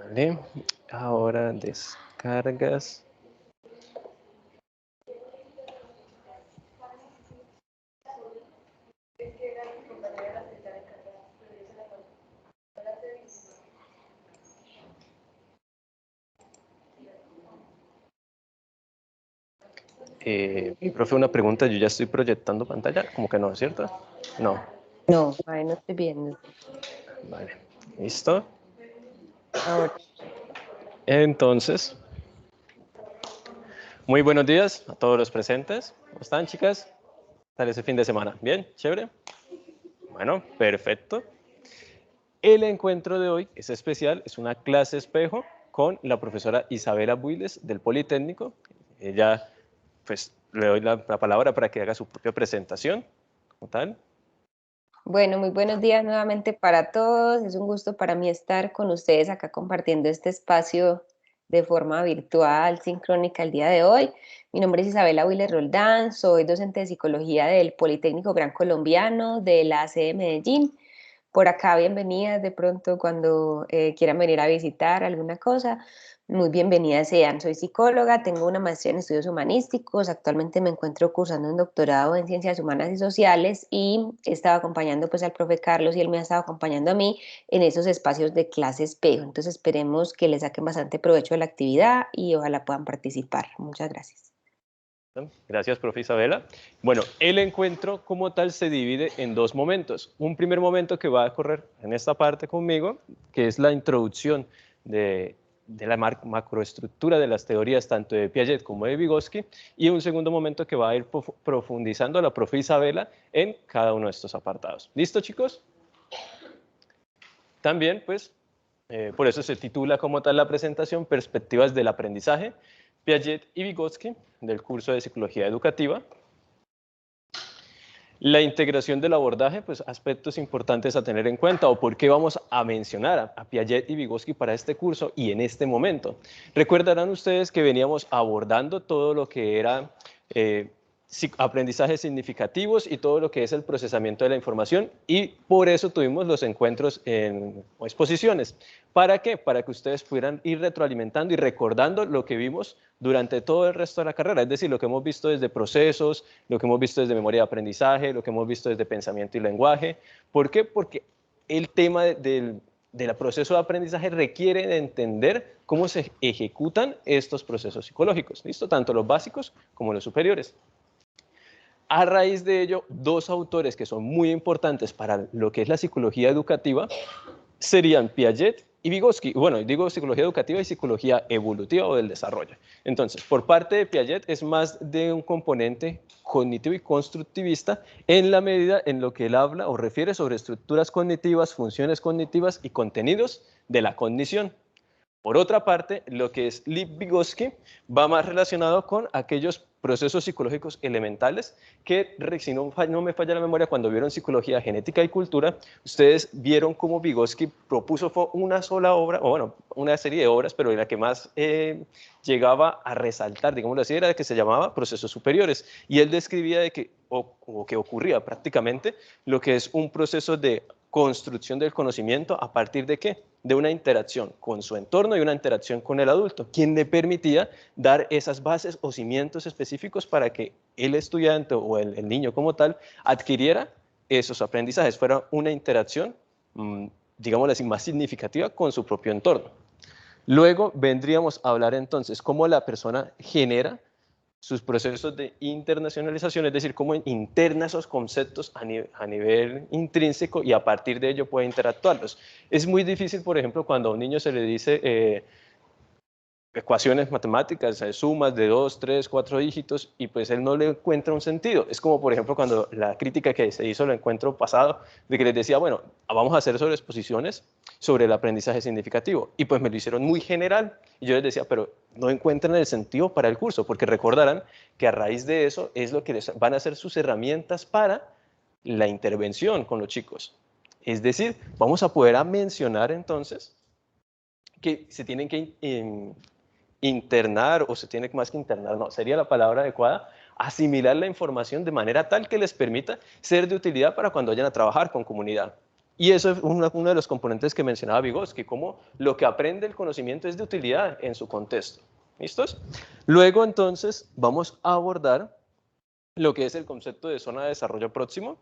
Vale, ahora descargas. Profe, una pregunta, yo ya estoy proyectando pantalla, como que no, ¿cierto? No. No, ahí no estoy viendo. Vale, listo. Ahora, Entonces, muy buenos días a todos los presentes. ¿Cómo están, chicas? ¿Qué tal ese fin de semana? ¿Bien? ¿Chévere? Bueno, perfecto. El encuentro de hoy es especial, es una clase espejo con la profesora Isabela Builes del Politécnico. Ella, pues, le doy la palabra para que haga su propia presentación, como tal. bueno, muy buenos días nuevamente para todos. Es un gusto para mí estar con ustedes acá compartiendo este espacio de forma virtual, sincrónica el día de hoy. Mi nombre es Isabela Willer Roldán, soy docente de psicología del Politécnico Gran Colombiano de la sede de Medellín. Por acá, bienvenidas de pronto cuando quieran venir a visitar alguna cosa. Muy bienvenidas sean. Soy psicóloga, tengo una maestría en estudios humanísticos. Actualmente me encuentro cursando un doctorado en ciencias humanas y sociales y he estado acompañando pues al profe Carlos y él me ha estado acompañando a mí en esos espacios de clase espejo. Entonces esperemos que les saquen bastante provecho de la actividad y ojalá puedan participar. Muchas gracias. Gracias, profe Isabela. Bueno, el encuentro como tal se divide en dos momentos. Un primer momento que va a correr en esta parte conmigo, que es la introducción de la macroestructura de las teorías tanto de Piaget como de Vygotsky, y un segundo momento que va a ir profundizando la profe Isabela en cada uno de estos apartados. ¿Listo, chicos? También, pues, por eso se titula como tal la presentación Perspectivas del aprendizaje, Piaget y Vygotsky, del curso de Psicología Educativa. La integración del abordaje, pues aspectos importantes a tener en cuenta o por qué vamos a mencionar a Piaget y Vygotsky para este curso y en este momento. Recordarán ustedes que veníamos abordando todo lo que era aprendizajes significativos y todo lo que es el procesamiento de la información y por eso tuvimos los encuentros en exposiciones. ¿Para qué? Para que ustedes pudieran ir retroalimentando y recordando lo que vimos durante todo el resto de la carrera, es decir, lo que hemos visto desde procesos, lo que hemos visto desde memoria de aprendizaje, lo que hemos visto desde pensamiento y lenguaje. ¿Por qué? Porque el tema del proceso de aprendizaje requiere de entender cómo se ejecutan estos procesos psicológicos, ¿listo? Tanto los básicos como los superiores. A raíz de ello, dos autores que son muy importantes para lo que es la psicología educativa serían Piaget y Vygotsky. Bueno, digo psicología educativa y psicología evolutiva o del desarrollo. Entonces, por parte de Piaget es más de un componente cognitivo y constructivista en la medida en lo que él habla o refiere sobre estructuras cognitivas, funciones cognitivas y contenidos de la cognición. Por otra parte, lo que es Lipp-Vygotsky va más relacionado con aquellos procesos psicológicos elementales que, si no me falla la memoria, cuando vieron psicología, genética y cultura, ustedes vieron cómo Vygotsky propuso fue una sola obra, o bueno, una serie de obras, pero la que más llegaba a resaltar, digámoslo así, era de que se llamaba procesos superiores. Y él describía de que, o que ocurría prácticamente lo que es un proceso de construcción del conocimiento a partir de ¿qué? De una interacción con su entorno y una interacción con el adulto, quien le permitía dar esas bases o cimientos específicos para que el estudiante o el niño como tal adquiriera esos aprendizajes, fuera una interacción, digámoslo así, más significativa con su propio entorno. Luego vendríamos a hablar entonces cómo la persona genera sus procesos de internacionalización, es decir, cómo interna esos conceptos a nivel intrínseco y a partir de ello puede interactuarlos. Es muy difícil, por ejemplo, cuando a un niño se le dice ecuaciones matemáticas, sumas de 2, 3, 4 dígitos y pues él no le encuentra un sentido. Es como por ejemplo cuando la crítica que se hizo el encuentro pasado de que les decía, bueno, vamos a hacer sobre exposiciones sobre el aprendizaje significativo y pues me lo hicieron muy general y yo les decía, pero no encuentran el sentido para el curso porque recordarán que a raíz de eso es lo que les van a ser sus herramientas para la intervención con los chicos. Es decir, vamos a poder mencionar entonces que se tienen que internar, o se tiene más que internar, no, sería la palabra adecuada, asimilar la información de manera tal que les permita ser de utilidad para cuando vayan a trabajar con comunidad. Y eso es uno de los componentes que mencionaba Vygotsky, como lo que aprende el conocimiento es de utilidad en su contexto. ¿Listos? Luego, entonces, vamos a abordar lo que es el concepto de zona de desarrollo próximo,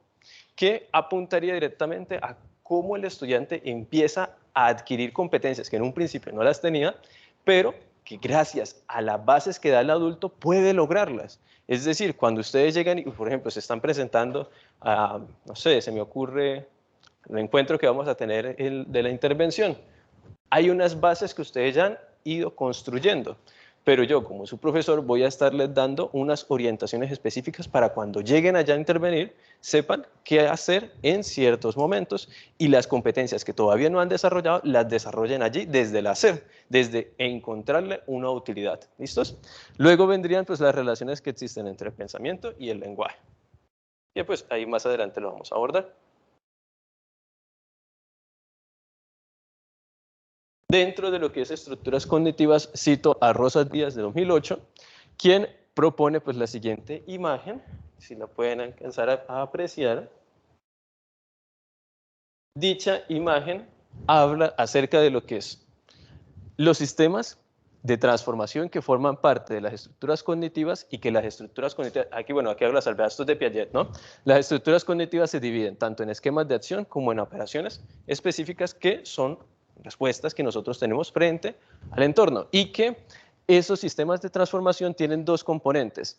que apuntaría directamente a cómo el estudiante empieza a adquirir competencias que en un principio no las tenía, pero que gracias a las bases que da el adulto puede lograrlas. Es decir, cuando ustedes llegan y, por ejemplo, se están presentando a, no sé, se me ocurre el encuentro que vamos a tener de la intervención, hay unas bases que ustedes ya han ido construyendo, pero yo como su profesor voy a estarles dando unas orientaciones específicas para cuando lleguen allá a intervenir, sepan qué hacer en ciertos momentos y las competencias que todavía no han desarrollado, las desarrollen allí desde el hacer, desde encontrarle una utilidad. ¿Listos? Luego vendrían pues las relaciones que existen entre el pensamiento y el lenguaje. Y pues ahí más adelante lo vamos a abordar. Dentro de lo que es estructuras cognitivas, cito a Rosas Díaz de 2008, quien propone pues la siguiente imagen, si la pueden alcanzar a apreciar. Dicha imagen habla acerca de lo que es los sistemas de transformación que forman parte de las estructuras cognitivas y que las estructuras cognitivas, aquí hablo de salvedad, esto es de Piaget, ¿no? Las estructuras cognitivas se dividen tanto en esquemas de acción como en operaciones específicas que son respuestas que nosotros tenemos frente al entorno y que esos sistemas de transformación tienen dos componentes.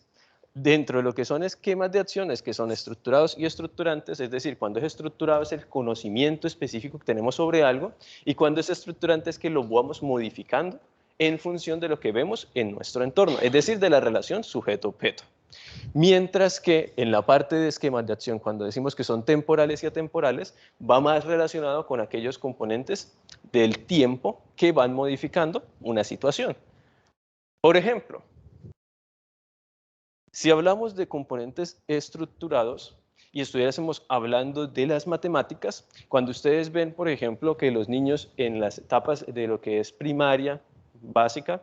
Dentro de lo que son esquemas de acciones que son estructurados y estructurantes, es decir, cuando es estructurado es el conocimiento específico que tenemos sobre algo y cuando es estructurante es que lo vamos modificando en función de lo que vemos en nuestro entorno, es decir, de la relación sujeto-objeto. Mientras que en la parte de esquemas de acción, cuando decimos que son temporales y atemporales, va más relacionado con aquellos componentes del tiempo que van modificando una situación. Por ejemplo, si hablamos de componentes estructurados y estuviésemos hablando de las matemáticas, cuando ustedes ven, por ejemplo, que los niños en las etapas de lo que es primaria, básica,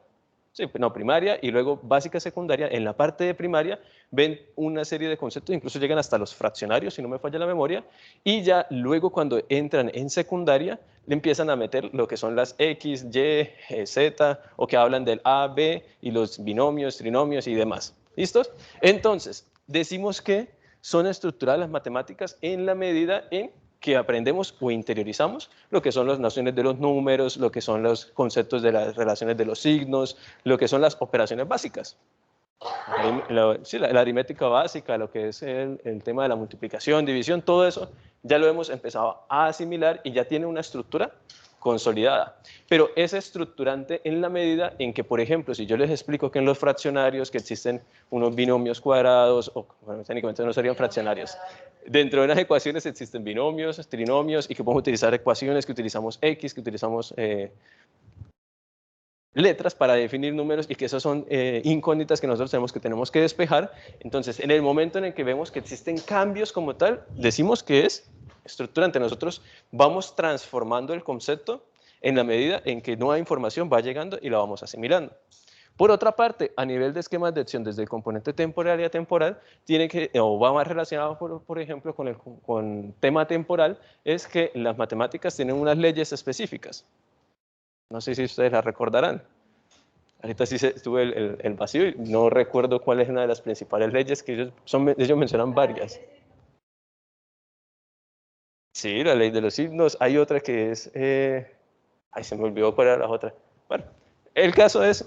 primaria y luego básica, secundaria, en la parte de primaria ven una serie de conceptos, incluso llegan hasta los fraccionarios, si no me falla la memoria, y ya luego cuando entran en secundaria, le empiezan a meter lo que son las X, Y, Z, o que hablan del A, B, y los binomios, trinomios y demás. ¿Listos? Entonces, decimos que son estructuradas las matemáticas en la medida en que aprendemos o interiorizamos lo que son las nociones de los números, lo que son los conceptos de las relaciones de los signos, lo que son las operaciones básicas. La aritmética básica, lo que es el tema de la multiplicación, división, todo eso ya lo hemos empezado a asimilar y ya tiene una estructura consolidada. Pero es estructurante en la medida en que, por ejemplo, si yo les explico que en los fraccionarios que existen unos binomios cuadrados, o bueno, técnicamente no serían fraccionarios, dentro de unas ecuaciones existen binomios, trinomios, y que podemos utilizar ecuaciones, que utilizamos X, que utilizamos letras para definir números y que esas son incógnitas que nosotros tenemos que despejar. Entonces, en el momento en el que vemos que existen cambios como tal, decimos que es estructurante. Nosotros vamos transformando el concepto en la medida en que nueva información va llegando y la vamos asimilando. Por otra parte, a nivel de esquemas de acción desde el componente temporal y atemporal, tiene que, o va más relacionado, por ejemplo, con tema temporal, es que las matemáticas tienen unas leyes específicas. No sé si ustedes la recordarán. Ahorita sí tuve el vacío y no recuerdo cuál es una de las principales leyes que ellos mencionan varias. Sí, la ley de los signos. Hay otra que es... ay, se me olvidó cuál era la otra. Bueno, el caso es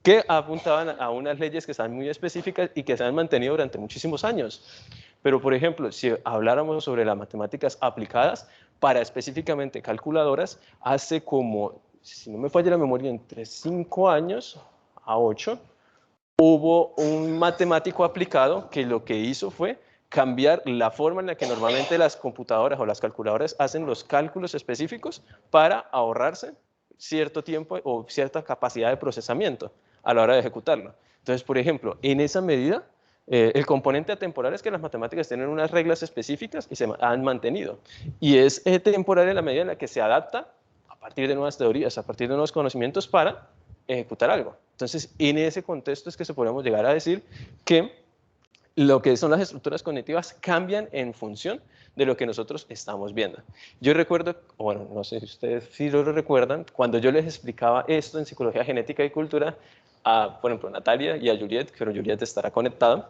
que apuntaban a unas leyes que están muy específicas y que se han mantenido durante muchísimos años. Pero, por ejemplo, si habláramos sobre las matemáticas aplicadas para específicamente calculadoras, hace como, si no me falla la memoria, entre 5 años a 8, hubo un matemático aplicado que lo que hizo fue cambiar la forma en la que normalmente las computadoras o las calculadoras hacen los cálculos específicos para ahorrarse cierto tiempo o cierta capacidad de procesamiento a la hora de ejecutarlo. Entonces, por ejemplo, en esa medida, el componente atemporal es que las matemáticas tienen unas reglas específicas y se han mantenido. Y es temporal en la medida en la que se adapta a partir de nuevas teorías, a partir de nuevos conocimientos para ejecutar algo. Entonces, en ese contexto es que se podemos llegar a decir que lo que son las estructuras cognitivas cambian en función de lo que nosotros estamos viendo. Yo recuerdo, bueno, no sé si ustedes sí lo recuerdan, cuando yo les explicaba esto en psicología genética y cultura, a, por ejemplo, Natalia y a Juliet, pero Juliet estará conectada,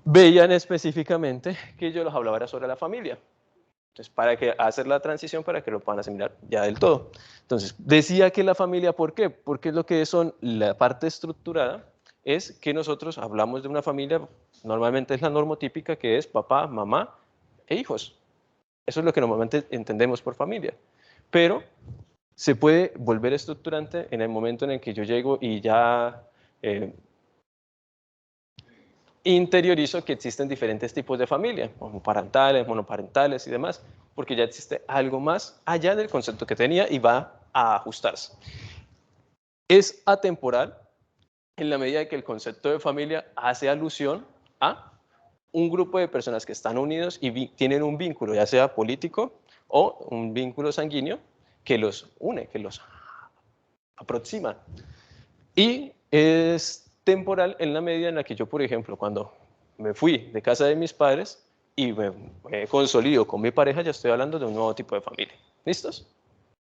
veían específicamente que yo los hablaba era sobre la familia. Entonces, para que hacer la transición para que lo puedan asimilar ya del todo. Entonces, decía que la familia, ¿por qué? Porque lo que son la parte estructurada es que nosotros hablamos de una familia, normalmente es la normotípica, que es papá, mamá e hijos. Eso es lo que normalmente entendemos por familia. Pero se puede volver estructurante en el momento en el que yo llego y ya interiorizo que existen diferentes tipos de familia, homoparentales, monoparentales y demás, porque ya existe algo más allá del concepto que tenía y va a ajustarse. Es atemporal en la medida que el concepto de familia hace alusión a un grupo de personas que están unidos y tienen un vínculo, ya sea político o un vínculo sanguíneo, que los une, que los aproxima. Y es temporal en la medida en la que yo, por ejemplo, cuando me fui de casa de mis padres y me consolido con mi pareja, ya estoy hablando de un nuevo tipo de familia. ¿Listos?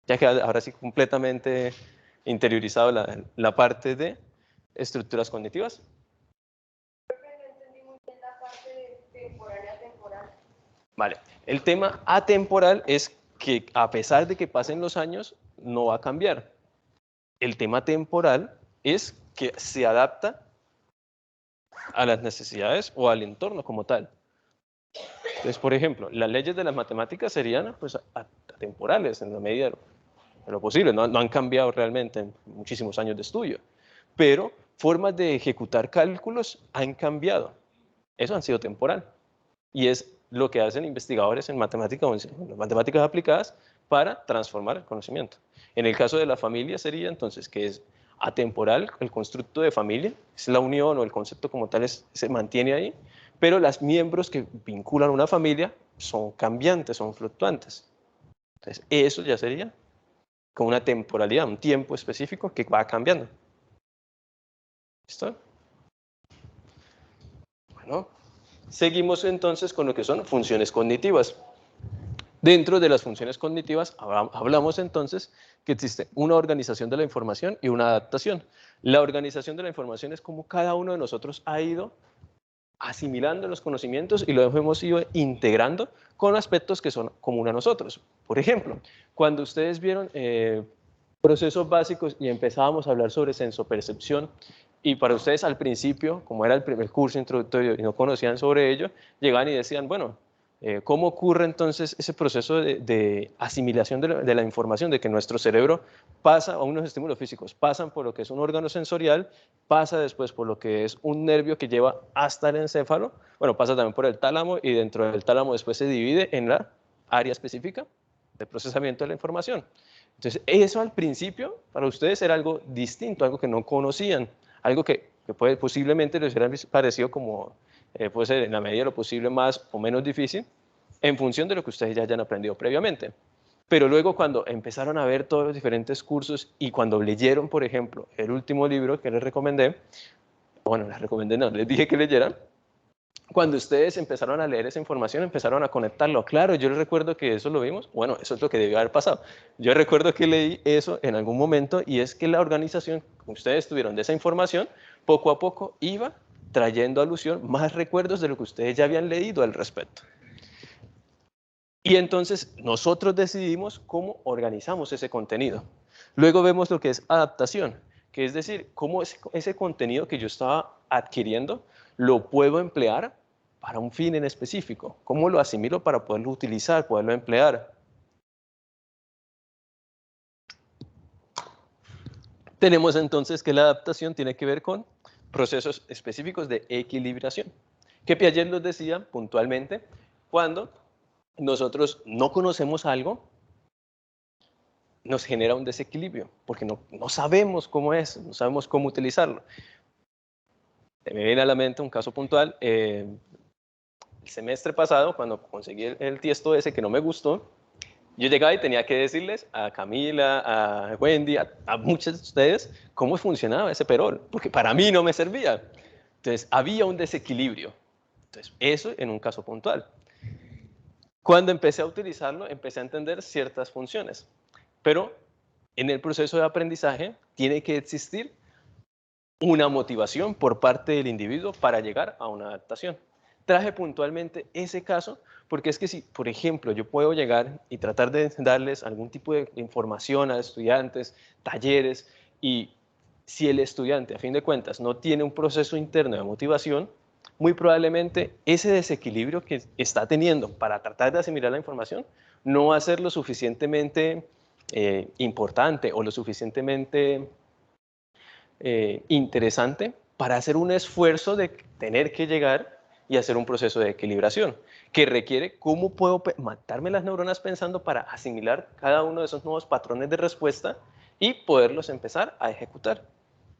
Ya que ahora sí completamente interiorizado la parte de estructuras cognitivas. Vale, el tema atemporal es que a pesar de que pasen los años, no va a cambiar. El tema temporal es que se adapta a las necesidades o al entorno como tal. Entonces, por ejemplo, las leyes de las matemáticas serían pues, atemporales en la medida de lo posible, no han cambiado realmente en muchísimos años de estudio, pero formas de ejecutar cálculos han cambiado. Eso han sido temporal. Y es lo que hacen investigadores en matemáticas o en matemáticas aplicadas para transformar el conocimiento. En el caso de la familia sería entonces que es atemporal el constructo de familia, es la unión o el concepto como tal se mantiene ahí, pero los miembros que vinculan una familia son cambiantes, son fluctuantes. Entonces eso ya sería con una temporalidad, un tiempo específico que va cambiando. ¿Listo? Bueno, seguimos entonces con lo que son funciones cognitivas. Dentro de las funciones cognitivas hablamos entonces que existe una organización de la información y una adaptación. La organización de la información es como cada uno de nosotros ha ido asimilando los conocimientos y los hemos ido integrando con aspectos que son comunes a nosotros. Por ejemplo, cuando ustedes vieron procesos básicos y empezábamos a hablar sobre sensopercepción, y para ustedes al principio, como era el primer curso introductorio y no conocían sobre ello, llegaban y decían, bueno, ¿cómo ocurre entonces ese proceso de asimilación de la información, de que nuestro cerebro pasa a unos estímulos físicos, pasan por lo que es un órgano sensorial, pasa después por lo que es un nervio que lleva hasta el encéfalo, bueno, pasa también por el tálamo y dentro del tálamo después se divide en la área específica de procesamiento de la información? Entonces, eso al principio para ustedes era algo distinto, algo que no conocían, algo que posiblemente les hubiera parecido como, puede ser en la medida de lo posible más o menos difícil, en función de lo que ustedes ya hayan aprendido previamente. Pero luego cuando empezaron a ver todos los diferentes cursos y cuando leyeron, por ejemplo, el último libro que les recomendé, bueno, les recomendé, no, les dije que leyeran, cuando ustedes empezaron a leer esa información, empezaron a conectarlo. Claro, yo recuerdo que eso lo vimos, bueno, eso es lo que debió haber pasado. Yo recuerdo que leí eso en algún momento y es que la organización, ustedes tuvieron de esa información, poco a poco iba trayendo alusión más recuerdos de lo que ustedes ya habían leído al respecto. Y entonces nosotros decidimos cómo organizamos ese contenido. Luego vemos lo que es adaptación, que es decir, cómo ese contenido que yo estaba adquiriendo lo puedo emplear para un fin en específico. ¿Cómo lo asimilo para poderlo utilizar, poderlo emplear? Tenemos entonces que la adaptación tiene que ver con procesos específicos de equilibración, que Piaget nos decía puntualmente cuando nosotros no conocemos algo, nos genera un desequilibrio, porque no sabemos cómo es, no sabemos cómo utilizarlo. Me viene a la mente un caso puntual, el semestre pasado, cuando conseguí el tiesto ese que no me gustó, yo llegaba y tenía que decirles a Camila, a Wendy, a muchos de ustedes, cómo funcionaba ese perol, porque para mí no me servía. Entonces, había un desequilibrio. Entonces, eso en un caso puntual. Cuando empecé a utilizarlo, empecé a entender ciertas funciones, pero en el proceso de aprendizaje tiene que existir una motivación por parte del individuo para llegar a una adaptación. Traje puntualmente ese caso porque es que si, por ejemplo, yo puedo llegar y tratar de darles algún tipo de información a estudiantes, talleres, y si el estudiante, a fin de cuentas, no tiene un proceso interno de motivación, muy probablemente ese desequilibrio que está teniendo para tratar de asimilar la información no va a ser lo suficientemente importante o lo suficientemente interesante para hacer un esfuerzo de tener que llegar y hacer un proceso de equilibración que requiere cómo puedo matarme las neuronas pensando para asimilar cada uno de esos nuevos patrones de respuesta y poderlos empezar a ejecutar.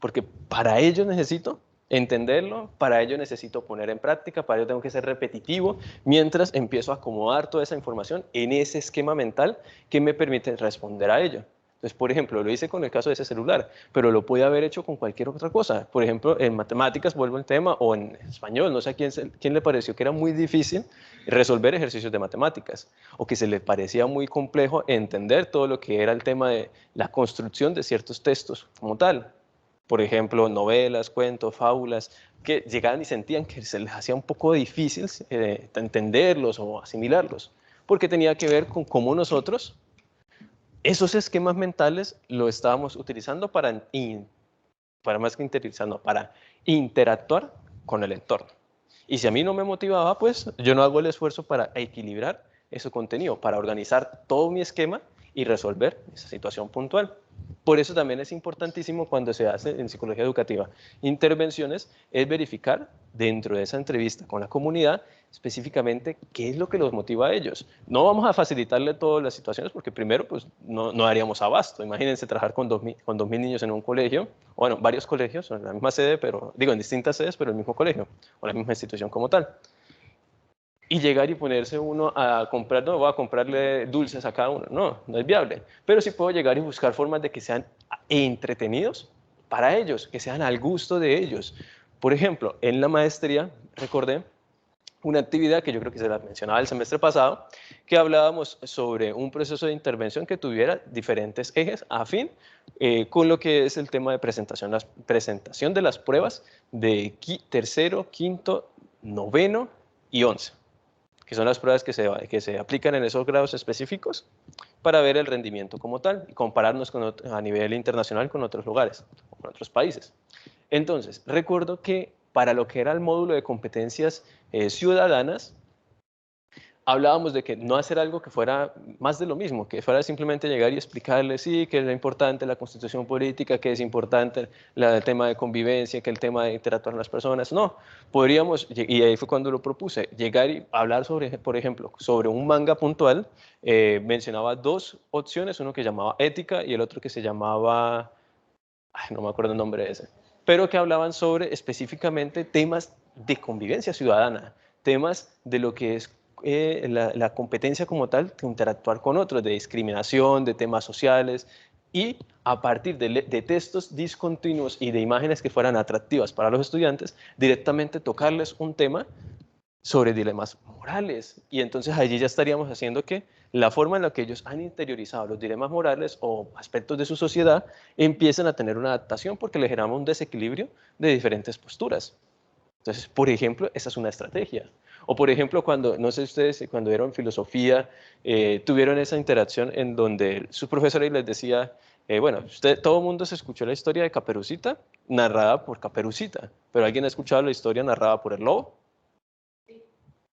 Porque para ello necesito entenderlo, para ello necesito poner en práctica, para ello tengo que ser repetitivo, mientras empiezo a acomodar toda esa información en ese esquema mental que me permite responder a ello. Entonces, por ejemplo, lo hice con el caso de ese celular, pero lo podía haber hecho con cualquier otra cosa. Por ejemplo, en matemáticas, vuelvo al tema, o en español, no sé a quién le pareció que era muy difícil resolver ejercicios de matemáticas, o que se le parecía muy complejo entender todo lo que era el tema de la construcción de ciertos textos como tal. Por ejemplo, novelas, cuentos, fábulas, que llegaban y sentían que se les hacía un poco difícil entenderlos o asimilarlos, porque tenía que ver con cómo nosotros esos esquemas mentales lo estábamos utilizando para más que interiorizando, para interactuar con el entorno. Y si a mí no me motivaba, pues yo no hago el esfuerzo para equilibrar ese contenido, para organizar todo mi esquema y resolver esa situación puntual. Por eso también es importantísimo cuando se hace en psicología educativa intervenciones, es verificar dentro de esa entrevista con la comunidad específicamente qué es lo que los motiva a ellos. No vamos a facilitarle todas las situaciones porque primero pues no daríamos abasto. Imagínense trabajar con 2000 niños en un colegio, bueno, varios colegios, en la misma sede, pero digo en distintas sedes, pero el mismo colegio o la misma institución como tal. Y llegar y ponerse uno a comprar, no, voy a comprarle dulces a cada uno, no es viable. Pero sí puedo llegar y buscar formas de que sean entretenidos para ellos, que sean al gusto de ellos. Por ejemplo, en la maestría, recordé una actividad que yo creo que se la mencionaba el semestre pasado, que hablábamos sobre un proceso de intervención que tuviera diferentes ejes afín con lo que es el tema de presentación, la presentación de las pruebas de tercero, quinto, noveno y 11, que son las pruebas que se aplican en esos grados específicos para ver el rendimiento como tal y compararnos a nivel internacional con otros lugares, con otros países. Entonces, recuerdo que para lo que era el módulo de competencias ciudadanas, hablábamos de que no hacer algo que fuera más de lo mismo, que fuera simplemente llegar y explicarles, sí, que es importante la constitución política, que es importante el tema de convivencia, que el tema de interactuar con las personas. No, podríamos, y ahí fue cuando lo propuse, llegar y hablar sobre, por ejemplo, sobre un manga puntual. Mencionaba dos opciones, uno que llamaba ética y el otro que se llamaba, no me acuerdo el nombre de ese, pero que hablaban sobre específicamente temas de convivencia ciudadana, temas de lo que es la competencia como tal, de interactuar con otros, de discriminación, de temas sociales, y a partir de textos discontinuos y de imágenes que fueran atractivas para los estudiantes, directamente tocarles un tema sobre dilemas morales. Y entonces allí ya estaríamos haciendo que la forma en la que ellos han interiorizado los dilemas morales o aspectos de su sociedad empiecen a tener una adaptación porque le generamos un desequilibrio de diferentes posturas. Entonces, por ejemplo, esa es una estrategia. O por ejemplo, cuando, no sé ustedes, cuando dieron filosofía, tuvieron esa interacción en donde su profesora les decía, bueno, todo el mundo se escuchó la historia de Caperucita, narrada por Caperucita, pero ¿alguien ha escuchado la historia narrada por el lobo?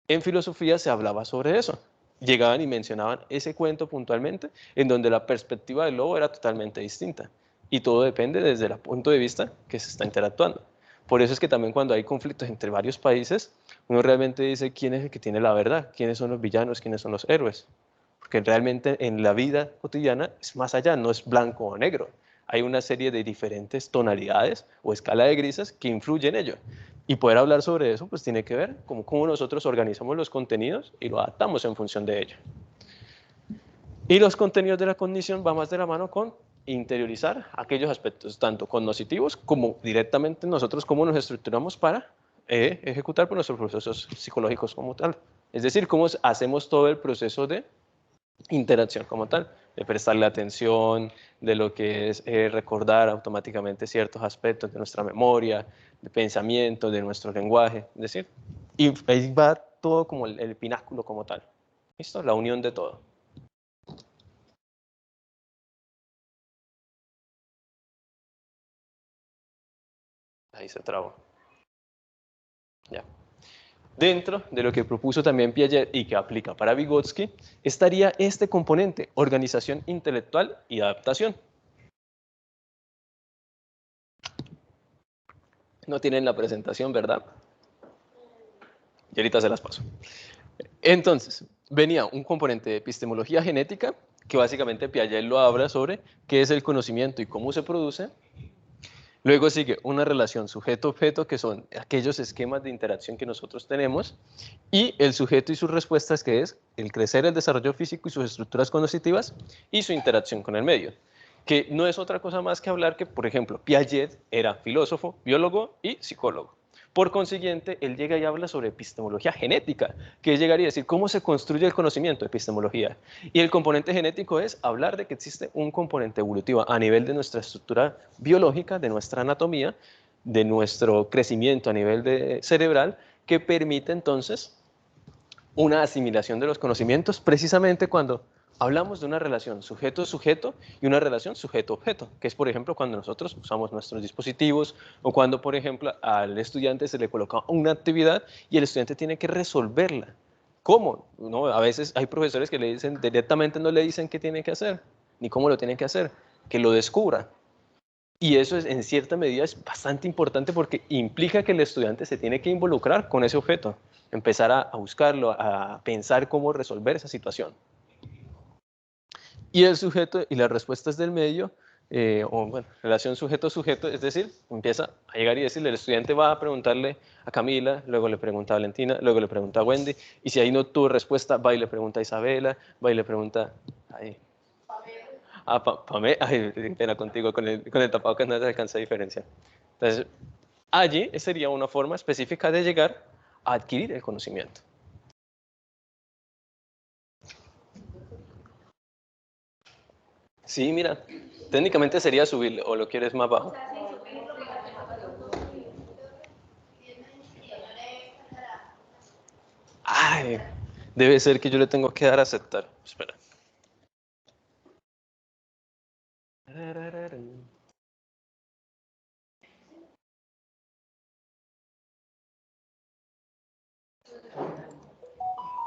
En filosofía se hablaba sobre eso. Llegaban y mencionaban ese cuento puntualmente, en donde la perspectiva del lobo era totalmente distinta. Y todo depende desde el punto de vista que se está interactuando. Por eso es que también cuando hay conflictos entre varios países, uno realmente dice quién es el que tiene la verdad, quiénes son los villanos, quiénes son los héroes. Porque realmente en la vida cotidiana es más allá, no es blanco o negro. Hay una serie de diferentes tonalidades o escala de grises que influyen en ello. Y poder hablar sobre eso, pues tiene que ver con cómo nosotros organizamos los contenidos y lo adaptamos en función de ello. Y los contenidos de la cognición van más de la mano con interiorizar aquellos aspectos, tanto cognitivos como directamente nosotros cómo nos estructuramos para ejecutar por nuestros procesos psicológicos como tal. Es decir, cómo hacemos todo el proceso de interacción como tal, de prestarle atención, de lo que es recordar automáticamente ciertos aspectos de nuestra memoria, de pensamiento, de nuestro lenguaje, es decir, y ahí va todo como el pináculo como tal. ¿Listo? La unión de todo. Ahí se trabó. Ya. Dentro de lo que propuso también Piaget y que aplica para Vygotsky, estaría este componente, organización intelectual y adaptación. No tienen la presentación, ¿verdad? Y ahorita se las paso. Entonces, venía un componente de epistemología genética, que básicamente Piaget lo habla sobre qué es el conocimiento y cómo se produce. Luego sigue una relación sujeto-objeto, que son aquellos esquemas de interacción que nosotros tenemos, y el sujeto y sus respuestas, que es el crecer, el desarrollo físico y sus estructuras cognitivas, y su interacción con el medio, que no es otra cosa más que hablar que, por ejemplo, Piaget era filósofo, biólogo y psicólogo. Por consiguiente, él llega y habla sobre epistemología genética, que llegaría a decir cómo se construye el conocimiento, epistemología. Y el componente genético es hablar de que existe un componente evolutivo a nivel de nuestra estructura biológica, de nuestra anatomía, de nuestro crecimiento a nivel cerebral, que permite entonces una asimilación de los conocimientos precisamente cuando hablamos de una relación sujeto-sujeto y una relación sujeto-objeto, que es, por ejemplo, cuando nosotros usamos nuestros dispositivos o cuando, por ejemplo, al estudiante se le coloca una actividad y el estudiante tiene que resolverla. ¿Cómo? ¿No? A veces hay profesores que le dicen, directamente no le dicen qué tiene que hacer, ni cómo lo tiene que hacer, que lo descubra. Y eso es, en cierta medida es bastante importante porque implica que el estudiante se tiene que involucrar con ese objeto, empezar a buscarlo, a pensar cómo resolver esa situación. Y el sujeto y las respuestas del medio, o bueno, relación sujeto-sujeto, es decir, empieza a llegar y decirle, el estudiante va a preguntarle a Camila, luego le pregunta a Valentina, luego le pregunta a Wendy, y si ahí no tuvo respuesta, va y le pregunta a Isabela, va y le pregunta a Pamela, ay, pena contigo, con el tapabocas no se alcanza a diferenciar. Entonces, allí sería una forma específica de llegar a adquirir el conocimiento. Sí, mira, técnicamente sería subirle, o lo quieres más bajo. Ay, debe ser que yo le tengo que dar a aceptar. Espera.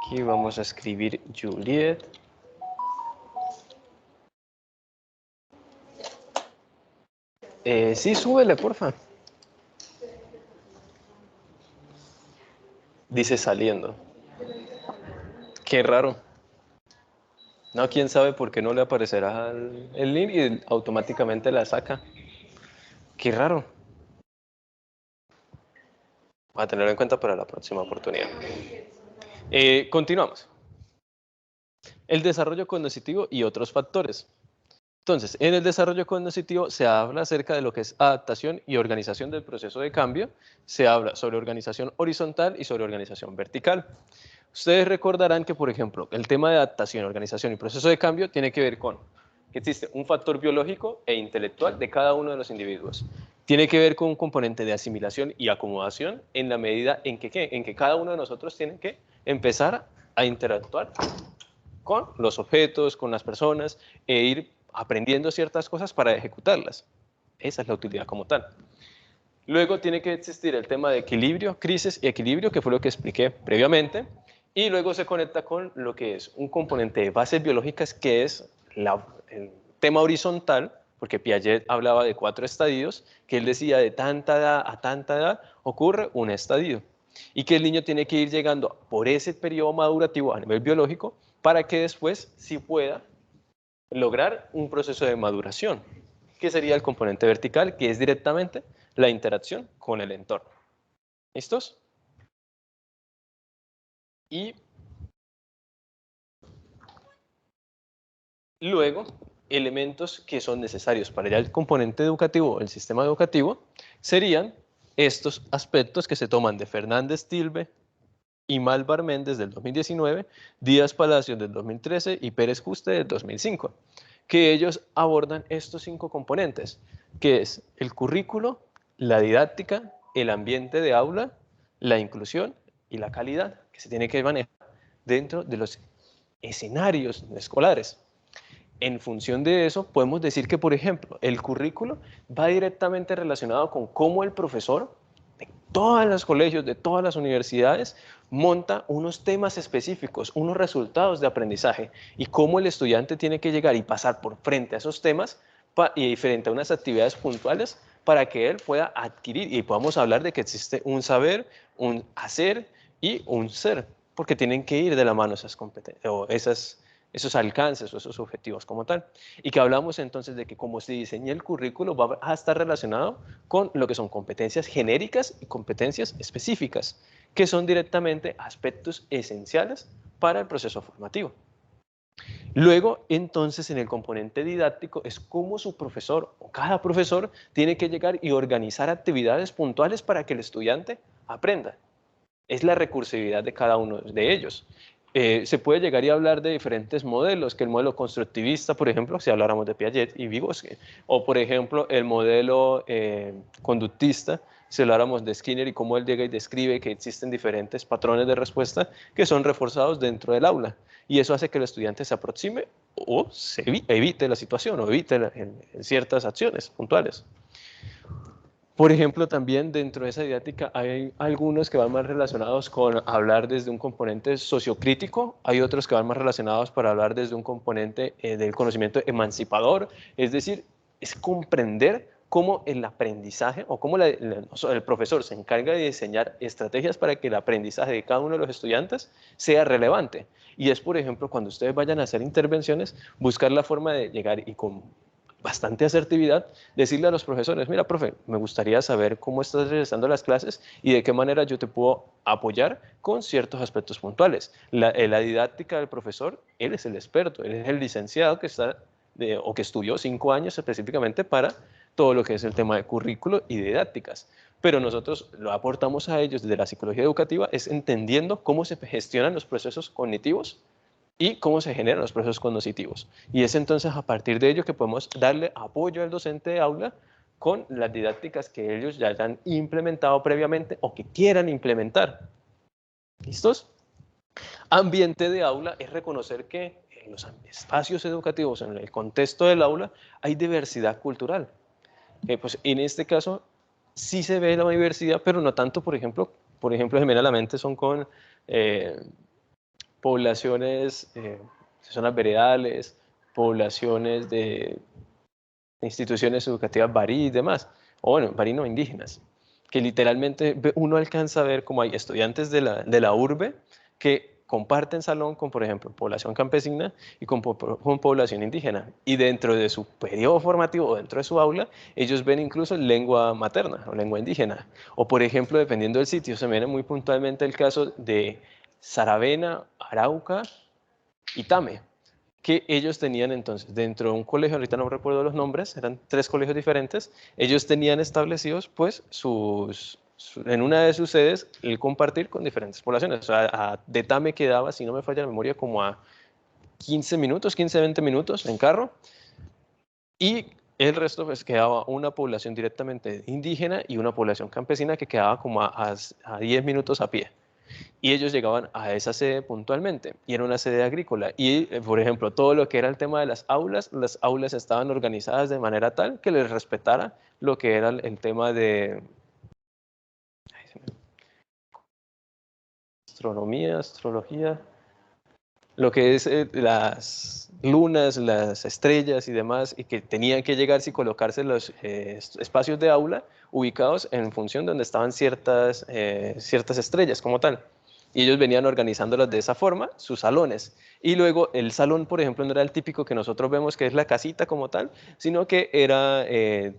Aquí vamos a escribir Juliet. Sí, súbele, porfa. Dice saliendo. Qué raro. No, quién sabe por qué no le aparecerá el link y automáticamente la saca. Qué raro. Voy a tenerlo en cuenta para la próxima oportunidad. Continuamos. El desarrollo cognitivo y otros factores. Entonces, en el desarrollo cognitivo se habla acerca de lo que es adaptación y organización del proceso de cambio. Se habla sobre organización horizontal y sobre organización vertical. Ustedes recordarán que, por ejemplo, el tema de adaptación, organización y proceso de cambio tiene que ver con que existe un factor biológico e intelectual de cada uno de los individuos. Tiene que ver con un componente de asimilación y acomodación en la medida en que cada uno de nosotros tiene que empezar a interactuar con los objetos, con las personas, e ir aprendiendo ciertas cosas para ejecutarlas. Esa es la utilidad como tal. Luego tiene que existir el tema de equilibrio, crisis y equilibrio, que fue lo que expliqué previamente. Y luego se conecta con lo que es un componente de bases biológicas, que es el tema horizontal, porque Piaget hablaba de 4 estadios, que él decía de tanta edad a tanta edad ocurre un estadio. Y que el niño tiene que ir llegando por ese periodo madurativo a nivel biológico para que después sí pueda lograr un proceso de maduración, que sería el componente vertical, que es directamente la interacción con el entorno. ¿Listos? Y luego, elementos que son necesarios para ya el componente educativo, el sistema educativo, serían estos aspectos que se toman de Fernández Tilbe y Malvar Méndez del 2019, Díaz Palacios del 2013 y Pérez Juste del 2005, que ellos abordan estos 5 componentes, que es el currículo, la didáctica, el ambiente de aula, la inclusión y la calidad que se tiene que manejar dentro de los escenarios escolares. En función de eso, podemos decir que, por ejemplo, el currículo va directamente relacionado con cómo el profesor de todos los colegios, de todas las universidades, monta unos temas específicos, unos resultados de aprendizaje y cómo el estudiante tiene que llegar y pasar por frente a esos temas y frente a unas actividades puntuales para que él pueda adquirir y podamos hablar de que existe un saber, un hacer y un ser, porque tienen que ir de la mano esas competencias o esos alcances o esos objetivos como tal. Y que hablamos entonces de que como se diseña el currículo va a estar relacionado con lo que son competencias genéricas y competencias específicas, que son directamente aspectos esenciales para el proceso formativo. Luego, entonces, en el componente didáctico es cómo su profesor o cada profesor tiene que llegar y organizar actividades puntuales para que el estudiante aprenda. Es la recursividad de cada uno de ellos. Se puede llegar y hablar de diferentes modelos, que el modelo constructivista, por ejemplo, si habláramos de Piaget y Vygotsky, o por ejemplo el modelo conductista, si habláramos de Skinner y cómo él llega y describe que existen diferentes patrones de respuesta que son reforzados dentro del aula. Y eso hace que el estudiante se aproxime o se evite la situación o evite en ciertas acciones puntuales. Por ejemplo, también dentro de esa didáctica hay algunos que van más relacionados con hablar desde un componente sociocrítico, hay otros que van más relacionados para hablar desde un componente del conocimiento emancipador, es decir, es comprender cómo el aprendizaje o cómo el profesor se encarga de diseñar estrategias para que el aprendizaje de cada uno de los estudiantes sea relevante. Y es, por ejemplo, cuando ustedes vayan a hacer intervenciones, buscar la forma de llegar y con bastante asertividad, decirle a los profesores, mira, profe, me gustaría saber cómo estás realizando las clases y de qué manera yo te puedo apoyar con ciertos aspectos puntuales. La didáctica del profesor, él es el experto, él es el licenciado que está o que estudió 5 años específicamente para todo lo que es el tema de currículo y didácticas. Pero nosotros lo aportamos a ellos desde la psicología educativa, es entendiendo cómo se gestionan los procesos cognitivos y cómo se generan los procesos cognitivos. Y es entonces a partir de ello que podemos darle apoyo al docente de aula con las didácticas que ellos ya hayan implementado previamente o que quieran implementar. ¿Listos? Ambiente de aula es reconocer que en los espacios educativos, en el contexto del aula, hay diversidad cultural. Pues en este caso sí se ve la diversidad, pero no tanto, por ejemplo, se me viene a la mente son con poblaciones de zonas veredales, poblaciones de instituciones educativas barí y demás, o bueno, barí no indígenas, que literalmente uno alcanza a ver como hay estudiantes de la urbe que comparten salón con, por ejemplo, población campesina y con población indígena. Y dentro de su periodo formativo, o dentro de su aula, ellos ven incluso lengua materna o lengua indígena. O, por ejemplo, dependiendo del sitio, se me viene muy puntualmente el caso de Saravena, Arauca y Tame, que ellos tenían entonces dentro de un colegio, ahorita no recuerdo los nombres, eran 3 colegios diferentes, ellos tenían establecidos pues en una de sus sedes el compartir con diferentes poblaciones. O sea, de Tame quedaba, si no me falla la memoria, como a 15 minutos, 15, 20 minutos en carro, y el resto pues quedaba una población directamente indígena y una población campesina que quedaba como a 10 minutos a pie. Y ellos llegaban a esa sede puntualmente, y era una sede agrícola. Y, por ejemplo, todo lo que era el tema de las aulas estaban organizadas de manera tal que les respetara lo que era el tema de astronomía, astrología, lo que es las lunas, las estrellas y demás, y que tenían que llegarse y colocarse los espacios de aula ubicados en función de donde estaban ciertas estrellas como tal. Y ellos venían organizándolas de esa forma, sus salones. Y luego el salón, por ejemplo, no era el típico que nosotros vemos que es la casita como tal, sino que era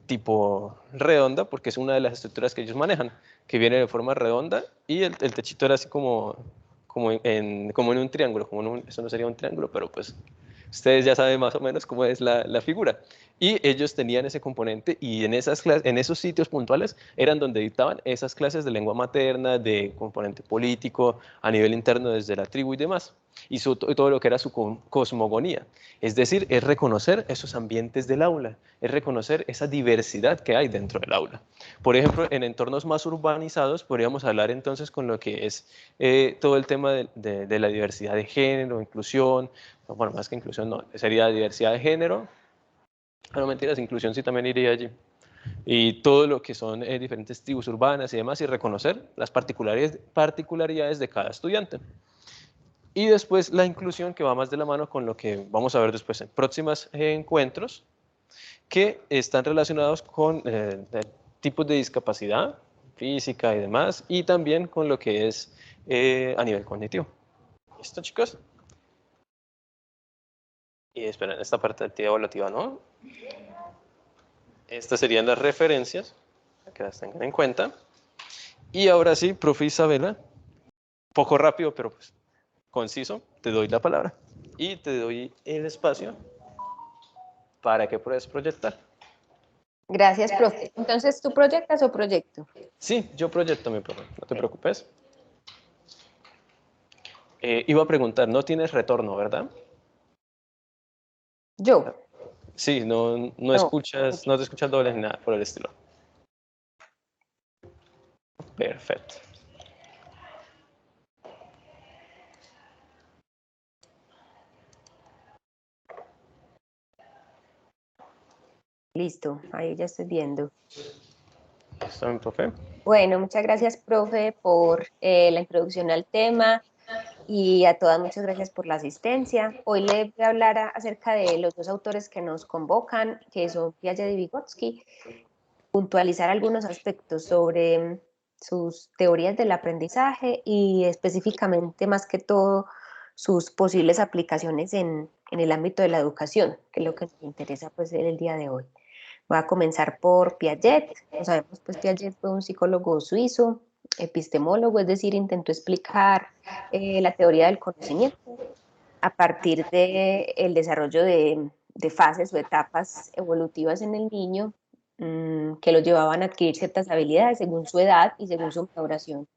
tipo redonda, porque es una de las estructuras que ellos manejan, que viene de forma redonda, y el techito era así como en un triángulo, eso no sería un triángulo, pero pues Ustedes ya saben más o menos cómo es la figura. Y ellos tenían ese componente y en esos sitios puntuales eran donde dictaban esas clases de lengua materna, de componente político, a nivel interno desde la tribu y demás. Y todo lo que era su cosmogonía. Es decir, es reconocer esos ambientes del aula, es reconocer esa diversidad que hay dentro del aula. Por ejemplo, en entornos más urbanizados podríamos hablar entonces con lo que es todo el tema de la diversidad de género, inclusión, bueno, más que inclusión no, sería diversidad de género, no mentiras, inclusión sí también iría allí, y todo lo que son diferentes tribus urbanas y demás, y reconocer las particularidades de cada estudiante. Y después la inclusión que va más de la mano con lo que vamos a ver después en próximos encuentros, que están relacionados con tipos de discapacidad física y demás, y también con lo que es a nivel cognitivo. ¿Listo, chicos? Y esperen, esta parte de actividad evaluativa, ¿no? Estas serían las referencias, para que las tengan en cuenta. Y ahora sí, profe Isabela, poco rápido, pero pues conciso, te doy la palabra y te doy el espacio para que puedas proyectar. Gracias, profe. Entonces, ¿tú proyectas o proyecto? Sí, yo proyecto mi profe, no te preocupes. Iba a preguntar, no tienes retorno, ¿verdad? Yo. Sí, no No. escuchas, no te escuchas doble ni nada por el estilo. Perfecto. Listo, ahí ya estoy viendo. ¿Está bien, profe? Bueno, muchas gracias, profe, por la introducción al tema y a todas muchas gracias por la asistencia. Hoy le voy a hablar acerca de los dos autores que nos convocan, que son Piaget y Vygotsky, puntualizar algunos aspectos sobre sus teorías del aprendizaje y específicamente, más que todo, sus posibles aplicaciones en el ámbito de la educación, que es lo que nos interesa pues, el día de hoy. Voy a comenzar por Piaget. Como sabemos, pues Piaget fue un psicólogo suizo, epistemólogo, es decir, intentó explicar la teoría del conocimiento a partir del desarrollo de fases o etapas evolutivas en el niño que lo llevaban a adquirir ciertas habilidades según su edad y según su maduración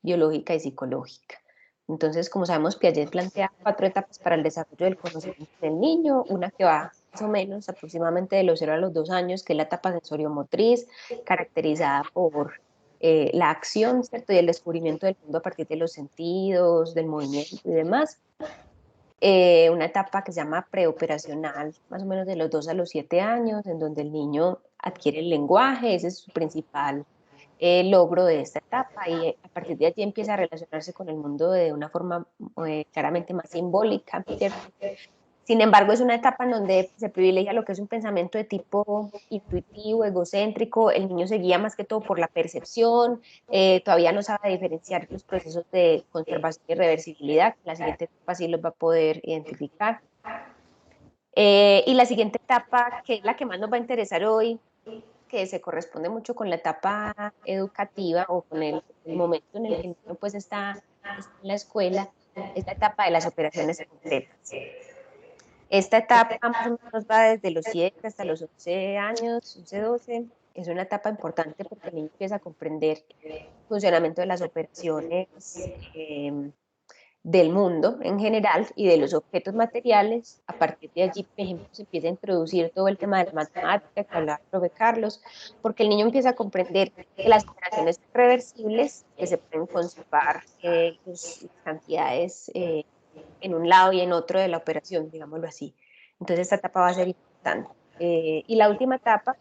biológica y psicológica. Entonces, como sabemos, Piaget plantea 4 etapas para el desarrollo del conocimiento del niño, una que va más o menos aproximadamente de los 0 a los 2 años, que es la etapa sensoriomotriz, caracterizada por la acción, ¿cierto? Y el descubrimiento del mundo a partir de los sentidos, del movimiento y demás. Una etapa que se llama preoperacional, más o menos de los 2 a los 7 años, en donde el niño adquiere el lenguaje, ese es su principal logro de esta etapa y a partir de allí empieza a relacionarse con el mundo de una forma claramente más simbólica, ¿cierto? Sin embargo, es una etapa en donde se privilegia lo que es un pensamiento de tipo intuitivo, egocéntrico, el niño se guía más que todo por la percepción, todavía no sabe diferenciar los procesos de conservación y reversibilidad, la siguiente etapa sí los va a poder identificar. Y la siguiente etapa, que es la que más nos va a interesar hoy, que se corresponde mucho con la etapa educativa o con el momento en el que el niño pues está en la escuela, es la etapa de las operaciones concretas. Esta etapa más o menos va desde los 7 hasta los 11 años, 11, 12. Es una etapa importante porque el niño empieza a comprender el funcionamiento de las operaciones del mundo en general y de los objetos materiales. A partir de allí, por ejemplo, se empieza a introducir todo el tema de la matemática que hablaba el profe Carlos, porque el niño empieza a comprender que las operaciones son reversibles, que se pueden conservar las cantidades en un lado y en otro de la operación, digámoslo así. Entonces esta etapa va a ser importante. Y la última etapa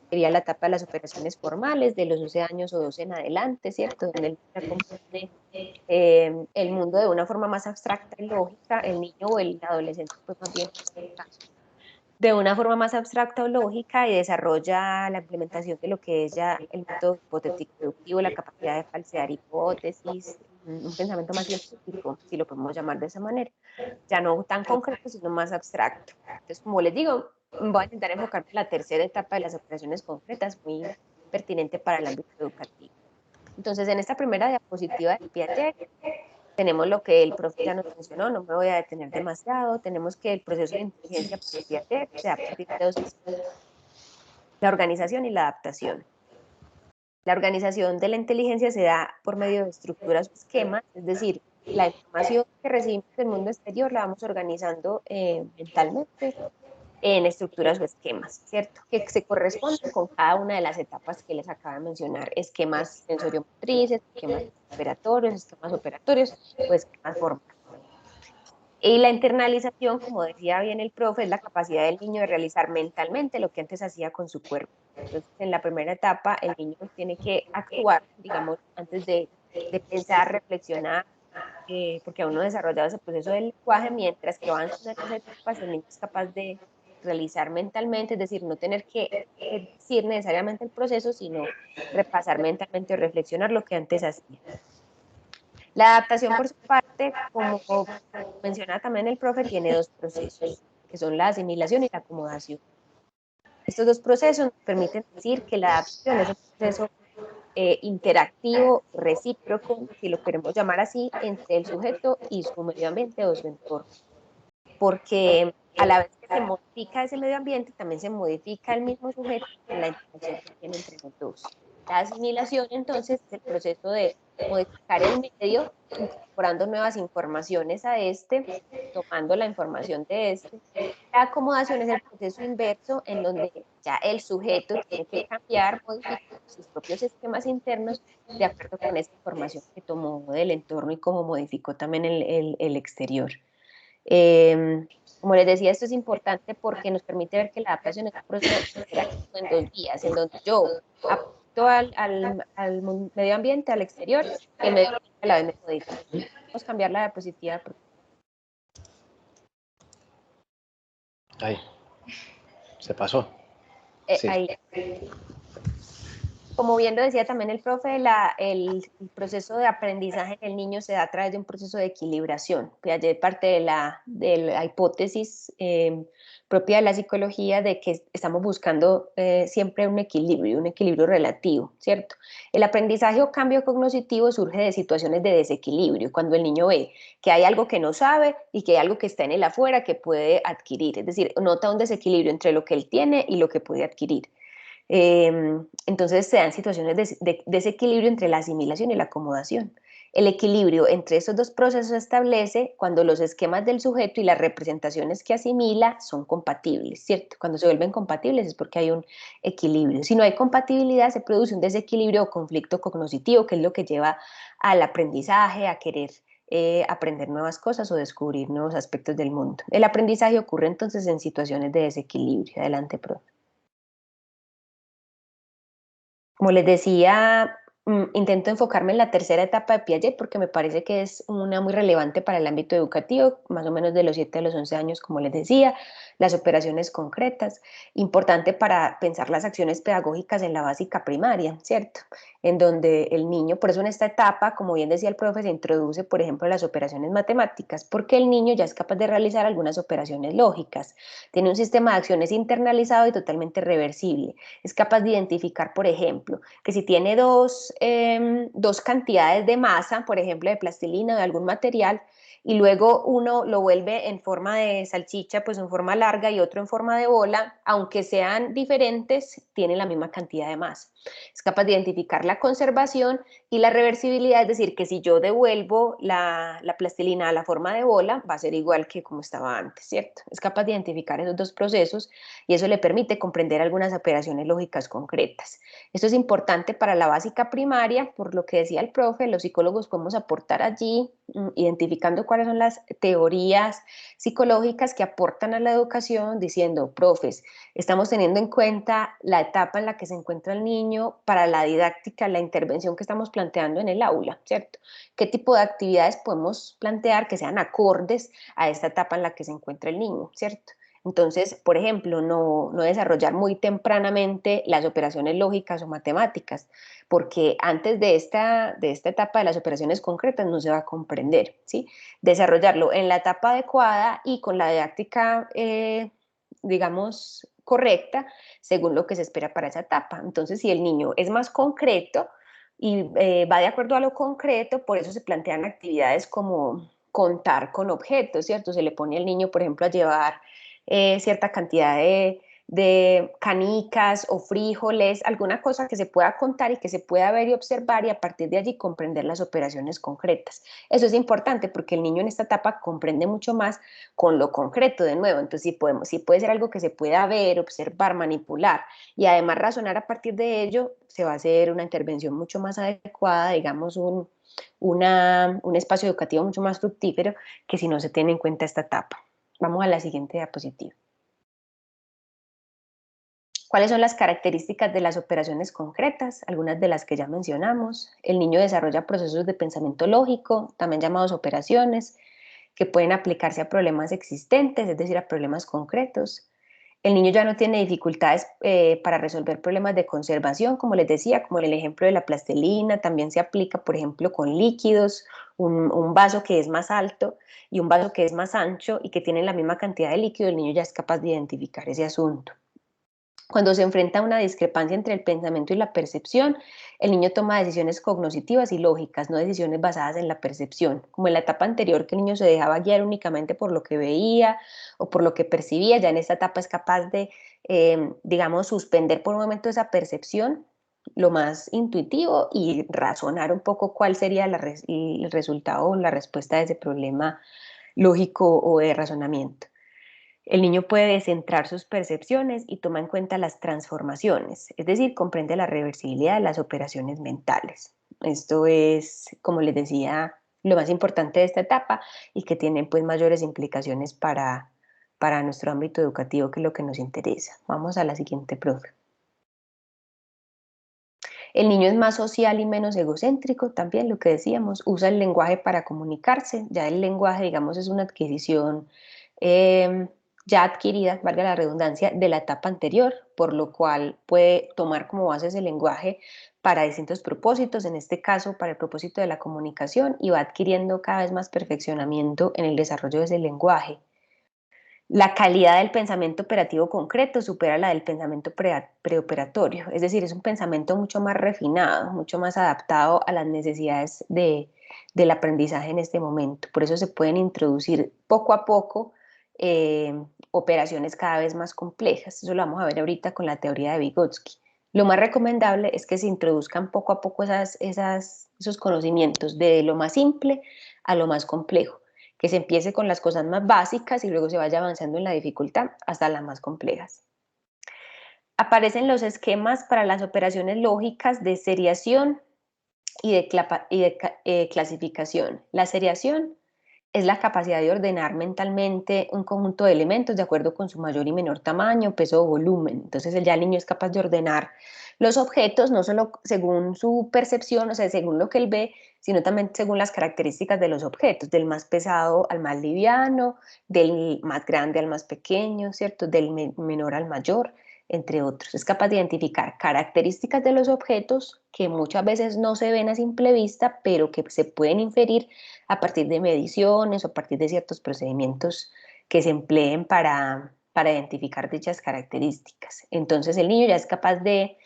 sería la etapa de las operaciones formales, de los 12 años o 12 en adelante, ¿cierto? Donde el niño comprende el mundo de una forma más abstracta y lógica, el niño o el adolescente, pues más bien en este caso, de una forma más abstracta o lógica y desarrolla la implementación de lo que es ya el método hipotético deductivo, la capacidad de falsear hipótesis, un pensamiento más científico, si lo podemos llamar de esa manera, ya no tan concreto, sino más abstracto. Entonces, como les digo, voy a intentar enfocarme en la tercera etapa de las operaciones concretas, muy pertinente para el ámbito educativo. Entonces, en esta primera diapositiva de Piaget, tenemos lo que el profe ya nos mencionó, no me voy a detener demasiado, tenemos que el proceso de inteligencia para Piaget se da a partir de dos aspectos: la organización y la adaptación. La organización de la inteligencia se da por medio de estructuras o esquemas, es decir, la información que recibimos del mundo exterior la vamos organizando mentalmente en estructuras o esquemas, ¿cierto? Que se corresponden con cada una de las etapas que les acabo de mencionar: esquemas sensoriomotrices, esquemas operatorios o esquemas formales. Y la internalización, como decía bien el profe, es la capacidad del niño de realizar mentalmente lo que antes hacía con su cuerpo. Entonces, en la primera etapa, el niño tiene que actuar, digamos, antes de pensar, reflexionar, porque aún no ha desarrollado ese proceso del lenguaje, mientras que avanzan en las etapas, el niño es capaz de realizar mentalmente, es decir, no tener que decir necesariamente el proceso, sino repasar mentalmente o reflexionar lo que antes hacía. La adaptación, por su parte, como mencionaba también el profe, tiene dos procesos, que son la asimilación y la acomodación. Estos dos procesos nos permiten decir que la adaptación es un proceso interactivo, recíproco, si lo queremos llamar así, entre el sujeto y su medio ambiente o su entorno. Porque a la vez que se modifica ese medio ambiente, también se modifica el mismo sujeto en la interacción que tiene entre los dos. La asimilación, entonces, es el proceso de modificar el medio, incorporando nuevas informaciones a este, tomando la información de este. La acomodación es el proceso inverso, en donde ya el sujeto tiene que cambiar, modificar sus propios esquemas internos de acuerdo con esa información que tomó del entorno y cómo modificó también el exterior. Como les decía, esto es importante porque nos permite ver que la adaptación es un proceso interactivo en dos vías, en donde yo aporto al medio ambiente, al exterior, y el medio ambiente a la vez me modifica. Vamos a cambiar la diapositiva. Ahí, se pasó. Sí. Ahí. Como bien lo decía también el profe, el proceso de aprendizaje en el niño se da a través de un proceso de equilibración. Piaget parte de la hipótesis propia de la psicología de que estamos buscando siempre un equilibrio relativo, ¿cierto? El aprendizaje o cambio cognitivo surge de situaciones de desequilibrio, cuando el niño ve que hay algo que no sabe y que hay algo que está en el afuera que puede adquirir, es decir, nota un desequilibrio entre lo que él tiene y lo que puede adquirir. Entonces se dan situaciones de desequilibrio entre la asimilación y la acomodación. El equilibrio entre esos dos procesos se establece cuando los esquemas del sujeto y las representaciones que asimila son compatibles, ¿cierto? Cuando se vuelven compatibles es porque hay un equilibrio. Si no hay compatibilidad, se produce un desequilibrio o conflicto cognitivo, que es lo que lleva al aprendizaje, a querer aprender nuevas cosas o descubrir nuevos aspectos del mundo. El aprendizaje ocurre entonces en situaciones de desequilibrio. Adelante, profe. Como les decía, intento enfocarme en la tercera etapa de Piaget porque me parece que es una muy relevante para el ámbito educativo, más o menos de los 7 a los 11 años, como les decía, las operaciones concretas, importante para pensar las acciones pedagógicas en la básica primaria, ¿cierto? En donde el niño, por eso en esta etapa, como bien decía el profe, se introduce, por ejemplo, las operaciones matemáticas, porque el niño ya es capaz de realizar algunas operaciones lógicas, tiene un sistema de acciones internalizado y totalmente reversible, es capaz de identificar, por ejemplo, que si tiene dos cantidades de masa, por ejemplo, de plastilina o de algún material, y luego uno lo vuelve en forma de salchicha, pues en forma larga, y otro en forma de bola, aunque sean diferentes, tienen la misma cantidad de masa. Es capaz de identificar la conservación y la reversibilidad, es decir, que si yo devuelvo la plastilina a la forma de bola, va a ser igual que como estaba antes, ¿cierto? Es capaz de identificar esos dos procesos y eso le permite comprender algunas operaciones lógicas concretas. Esto es importante para la básica primaria, por lo que decía el profe, los psicólogos podemos aportar allí, identificando cuáles son las teorías psicológicas que aportan a la educación, diciendo, profes, estamos teniendo en cuenta la etapa en la que se encuentra el niño para la didáctica, la intervención que estamos planteando en el aula, ¿cierto? ¿Qué tipo de actividades podemos plantear que sean acordes a esta etapa en la que se encuentra el niño, ¿cierto? Entonces, por ejemplo, no desarrollar muy tempranamente las operaciones lógicas o matemáticas, porque antes de esta etapa de las operaciones concretas no se va a comprender, ¿sí? Desarrollarlo en la etapa adecuada y con la didáctica, digamos, correcta, según lo que se espera para esa etapa. Entonces, si el niño es más concreto, y va de acuerdo a lo concreto, por eso se plantean actividades como contar con objetos, ¿cierto? Se le pone al niño, por ejemplo, a llevar cierta cantidad de canicas o frijoles, alguna cosa que se pueda contar y que se pueda ver y observar y a partir de allí comprender las operaciones concretas. Eso es importante porque el niño en esta etapa comprende mucho más con lo concreto de nuevo, entonces sí puede ser algo que se pueda ver, observar, manipular y además razonar a partir de ello, se va a hacer una intervención mucho más adecuada, digamos un espacio educativo mucho más fructífero que si no se tiene en cuenta esta etapa. Vamos a la siguiente diapositiva. ¿Cuáles son las características de las operaciones concretas? Algunas de las que ya mencionamos. El niño desarrolla procesos de pensamiento lógico, también llamados operaciones, que pueden aplicarse a problemas existentes, es decir, a problemas concretos. El niño ya no tiene dificultades para resolver problemas de conservación, como les decía, como en el ejemplo de la plastilina, también se aplica, por ejemplo, con líquidos, un vaso que es más alto y un vaso que es más ancho y que tienen la misma cantidad de líquido, el niño ya es capaz de identificar ese asunto. Cuando se enfrenta a una discrepancia entre el pensamiento y la percepción, el niño toma decisiones cognitivas y lógicas, no decisiones basadas en la percepción. Como en la etapa anterior, que el niño se dejaba guiar únicamente por lo que veía o por lo que percibía, ya en esta etapa es capaz de, digamos, suspender por un momento esa percepción, lo más intuitivo, y razonar un poco cuál sería el resultado o la respuesta de ese problema lógico o de razonamiento. El niño puede centrar sus percepciones y toma en cuenta las transformaciones, es decir, comprende la reversibilidad de las operaciones mentales. Esto es, como les decía, lo más importante de esta etapa y que tiene pues mayores implicaciones para nuestro ámbito educativo, que es lo que nos interesa. Vamos a la siguiente, profe. El niño es más social y menos egocéntrico, también lo que decíamos, usa el lenguaje para comunicarse, ya el lenguaje, digamos, es una adquisición eh, ya adquirida, valga la redundancia, de la etapa anterior, por lo cual puede tomar como base ese lenguaje para distintos propósitos, en este caso para el propósito de la comunicación, y va adquiriendo cada vez más perfeccionamiento en el desarrollo de ese lenguaje. La calidad del pensamiento operativo concreto supera la del pensamiento preoperatorio, es decir, es un pensamiento mucho más refinado, mucho más adaptado a las necesidades del aprendizaje en este momento. Por eso se pueden introducir poco a poco operaciones cada vez más complejas. Eso lo vamos a ver ahorita con la teoría de Vygotsky. Lo más recomendable es que se introduzcan poco a poco esos conocimientos de lo más simple a lo más complejo, que se empiece con las cosas más básicas y luego se vaya avanzando en la dificultad hasta las más complejas. Aparecen los esquemas para las operaciones lógicas de seriación y de clasificación. La seriación es la capacidad de ordenar mentalmente un conjunto de elementos de acuerdo con su mayor y menor tamaño, peso o volumen. Entonces ya el niño es capaz de ordenar los objetos, no solo según su percepción, o sea, según lo que él ve, sino también según las características de los objetos, del más pesado al más liviano, del más grande al más pequeño, ¿cierto? Del menor al mayor, entre otros. Es capaz de identificar características de los objetos que muchas veces no se ven a simple vista, pero que se pueden inferir a partir de mediciones o a partir de ciertos procedimientos que se empleen para identificar dichas características. Entonces el niño ya es capaz de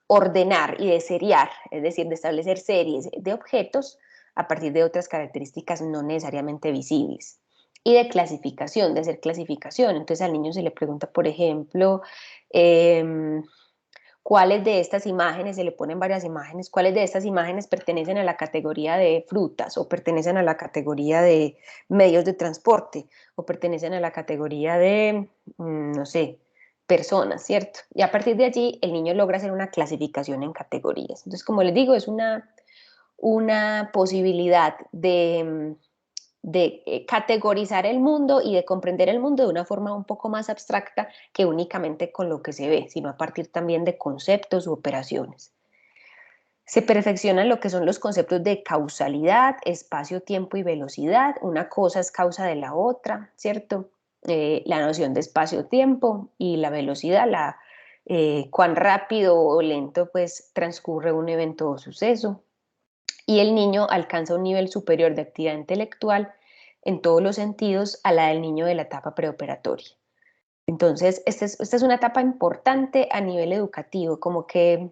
ordenar y de seriar, es decir, de establecer series de objetos a partir de otras características no necesariamente visibles. Y de clasificación, de hacer clasificación. Entonces al niño se le pregunta, por ejemplo, cuáles de estas imágenes, se le ponen varias imágenes, cuáles de estas imágenes pertenecen a la categoría de frutas o pertenecen a la categoría de medios de transporte o pertenecen a la categoría de, no sé, personas, ¿cierto? Y a partir de allí el niño logra hacer una clasificación en categorías. Entonces, como les digo, es una posibilidad de categorizar el mundo y de comprender el mundo de una forma un poco más abstracta que únicamente con lo que se ve, sino a partir también de conceptos u operaciones. Se perfeccionan lo que son los conceptos de causalidad, espacio, tiempo y velocidad. Una cosa es causa de la otra, ¿cierto? La noción de espacio-tiempo y la velocidad, cuán rápido o lento pues transcurre un evento o suceso. Y el niño alcanza un nivel superior de actividad intelectual en todos los sentidos a la del niño de la etapa preoperatoria. Entonces, esta es una etapa importante a nivel educativo, como que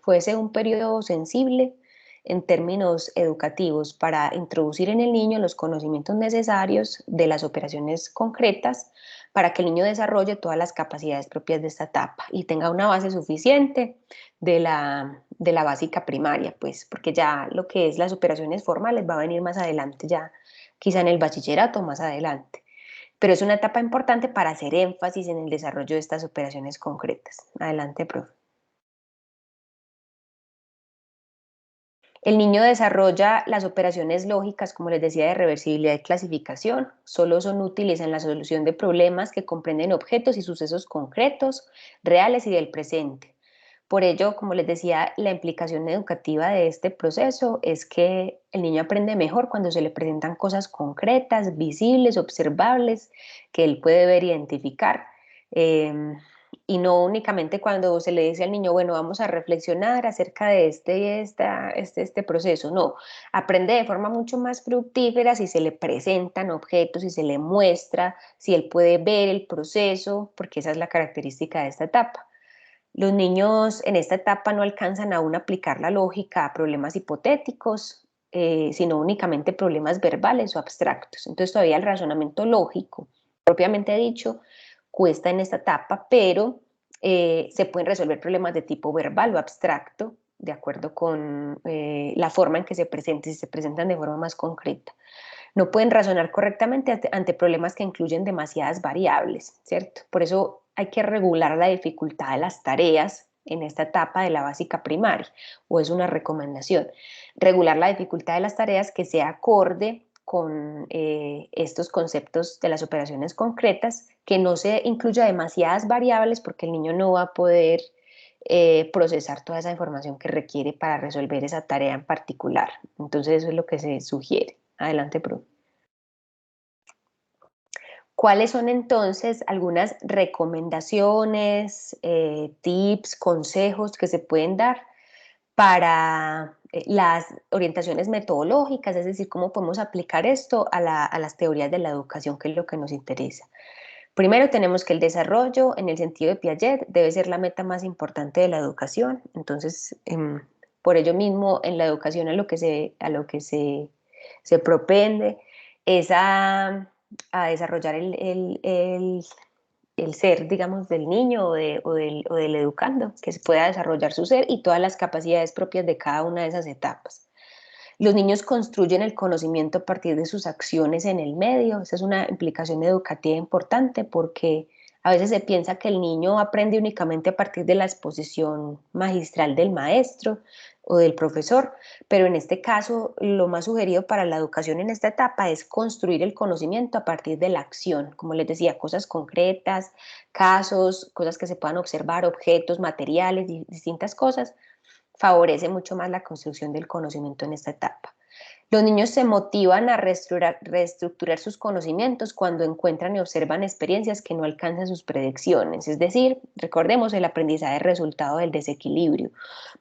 fuese un periodo sensible en términos educativos para introducir en el niño los conocimientos necesarios de las operaciones concretas para que el niño desarrolle todas las capacidades propias de esta etapa y tenga una base suficiente de la básica primaria, pues, porque ya lo que es las operaciones formales va a venir más adelante, ya quizá en el bachillerato más adelante. Pero es una etapa importante para hacer énfasis en el desarrollo de estas operaciones concretas. Adelante, profe. El niño desarrolla las operaciones lógicas, como les decía, de reversibilidad y clasificación. Solo son útiles en la solución de problemas que comprenden objetos y sucesos concretos, reales y del presente. Por ello, como les decía, la implicación educativa de este proceso es que el niño aprende mejor cuando se le presentan cosas concretas, visibles, observables, que él puede ver e identificar. Eh, y no únicamente cuando se le dice al niño, bueno, vamos a reflexionar acerca de este proceso. No, aprende de forma mucho más fructífera si se le presentan objetos, si se le muestra, si él puede ver el proceso, porque esa es la característica de esta etapa. Los niños en esta etapa no alcanzan aún a aplicar la lógica a problemas hipotéticos, sino únicamente problemas verbales o abstractos. Entonces todavía el razonamiento lógico, propiamente dicho, cuesta en esta etapa, pero se pueden resolver problemas de tipo verbal o abstracto, de acuerdo con la forma en que se presenten, si se presentan de forma más concreta. No pueden razonar correctamente ante problemas que incluyen demasiadas variables, ¿cierto? Por eso hay que regular la dificultad de las tareas en esta etapa de la básica primaria, o es una recomendación. Regular la dificultad de las tareas que sea acorde con estos conceptos de las operaciones concretas, que no se incluya demasiadas variables porque el niño no va a poder procesar toda esa información que requiere para resolver esa tarea en particular. Entonces eso es lo que se sugiere. Adelante, profe. ¿Cuáles son entonces algunas recomendaciones, tips, consejos que se pueden dar para las orientaciones metodológicas? Es decir, cómo podemos aplicar esto a las teorías de la educación, que es lo que nos interesa. Primero tenemos que el desarrollo, en el sentido de Piaget, debe ser la meta más importante de la educación. Entonces, por ello mismo, en la educación a lo que se propende es a desarrollar el ser, digamos, del niño o del educando, que se pueda desarrollar su ser y todas las capacidades propias de cada una de esas etapas. Los niños construyen el conocimiento a partir de sus acciones en el medio. Esa es una implicación educativa importante porque a veces se piensa que el niño aprende únicamente a partir de la exposición magistral del maestro o del profesor, pero en este caso lo más sugerido para la educación en esta etapa es construir el conocimiento a partir de la acción, como les decía, cosas concretas, casos, cosas que se puedan observar, objetos, materiales, distintas cosas, favorece mucho más la construcción del conocimiento en esta etapa. Los niños se motivan a reestructurar sus conocimientos cuando encuentran y observan experiencias que no alcanzan sus predicciones. Es decir, recordemos, el aprendizaje es resultado del desequilibrio.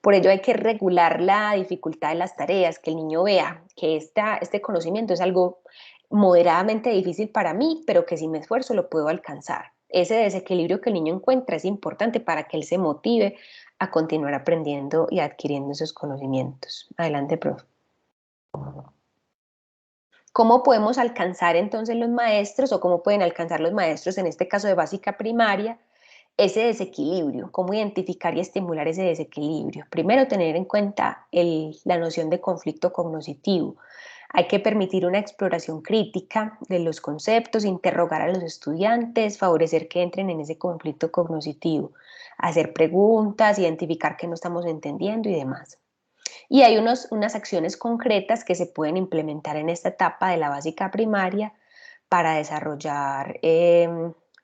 Por ello hay que regular la dificultad de las tareas, que el niño vea que este conocimiento es algo moderadamente difícil para mí, pero que si me esfuerzo lo puedo alcanzar. Ese desequilibrio que el niño encuentra es importante para que él se motive a continuar aprendiendo y adquiriendo esos conocimientos. Adelante, profe. ¿Cómo podemos alcanzar entonces los maestros o cómo pueden alcanzar los maestros, en este caso de básica primaria, ese desequilibrio? ¿Cómo identificar y estimular ese desequilibrio? Primero, tener en cuenta la noción de conflicto cognitivo. Hay que permitir una exploración crítica de los conceptos, interrogar a los estudiantes, favorecer que entren en ese conflicto cognitivo, hacer preguntas, identificar qué no estamos entendiendo y demás. Y hay unas acciones concretas que se pueden implementar en esta etapa de la básica primaria para desarrollar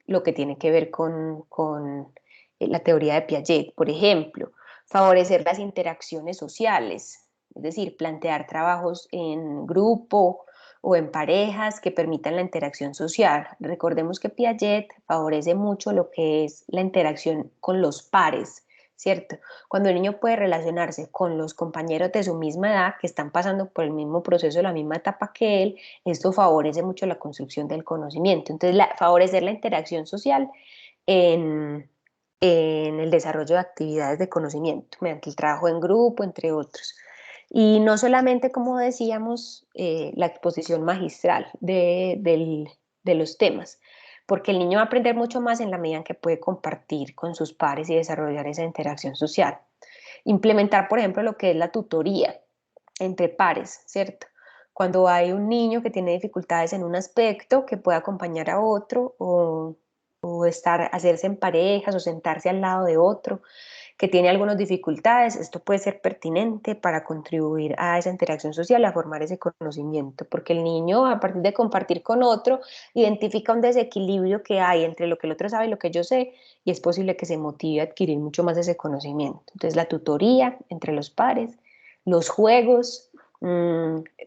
lo que tiene que ver con la teoría de Piaget. Por ejemplo, favorecer las interacciones sociales, es decir, plantear trabajos en grupo o en parejas que permitan la interacción social. Recordemos que Piaget favorece mucho lo que es la interacción con los pares, ¿cierto? Cuando el niño puede relacionarse con los compañeros de su misma edad que están pasando por el mismo proceso, la misma etapa que él, esto favorece mucho la construcción del conocimiento. Entonces, favorecer la interacción social en, en el desarrollo de actividades de conocimiento, mediante el trabajo en grupo, entre otros. Y no solamente, como decíamos, la exposición magistral de los temas, porque el niño va a aprender mucho más en la medida en que puede compartir con sus pares y desarrollar esa interacción social. Implementar, por ejemplo, lo que es la tutoría entre pares, ¿cierto? Cuando hay un niño que tiene dificultades en un aspecto, que pueda acompañar a otro o hacerse en parejas o sentarse al lado de otro que tiene algunas dificultades, esto puede ser pertinente para contribuir a esa interacción social, a formar ese conocimiento, porque el niño, a partir de compartir con otro, identifica un desequilibrio que hay entre lo que el otro sabe y lo que yo sé, y es posible que se motive a adquirir mucho más ese conocimiento. Entonces, la tutoría entre los pares, los juegos,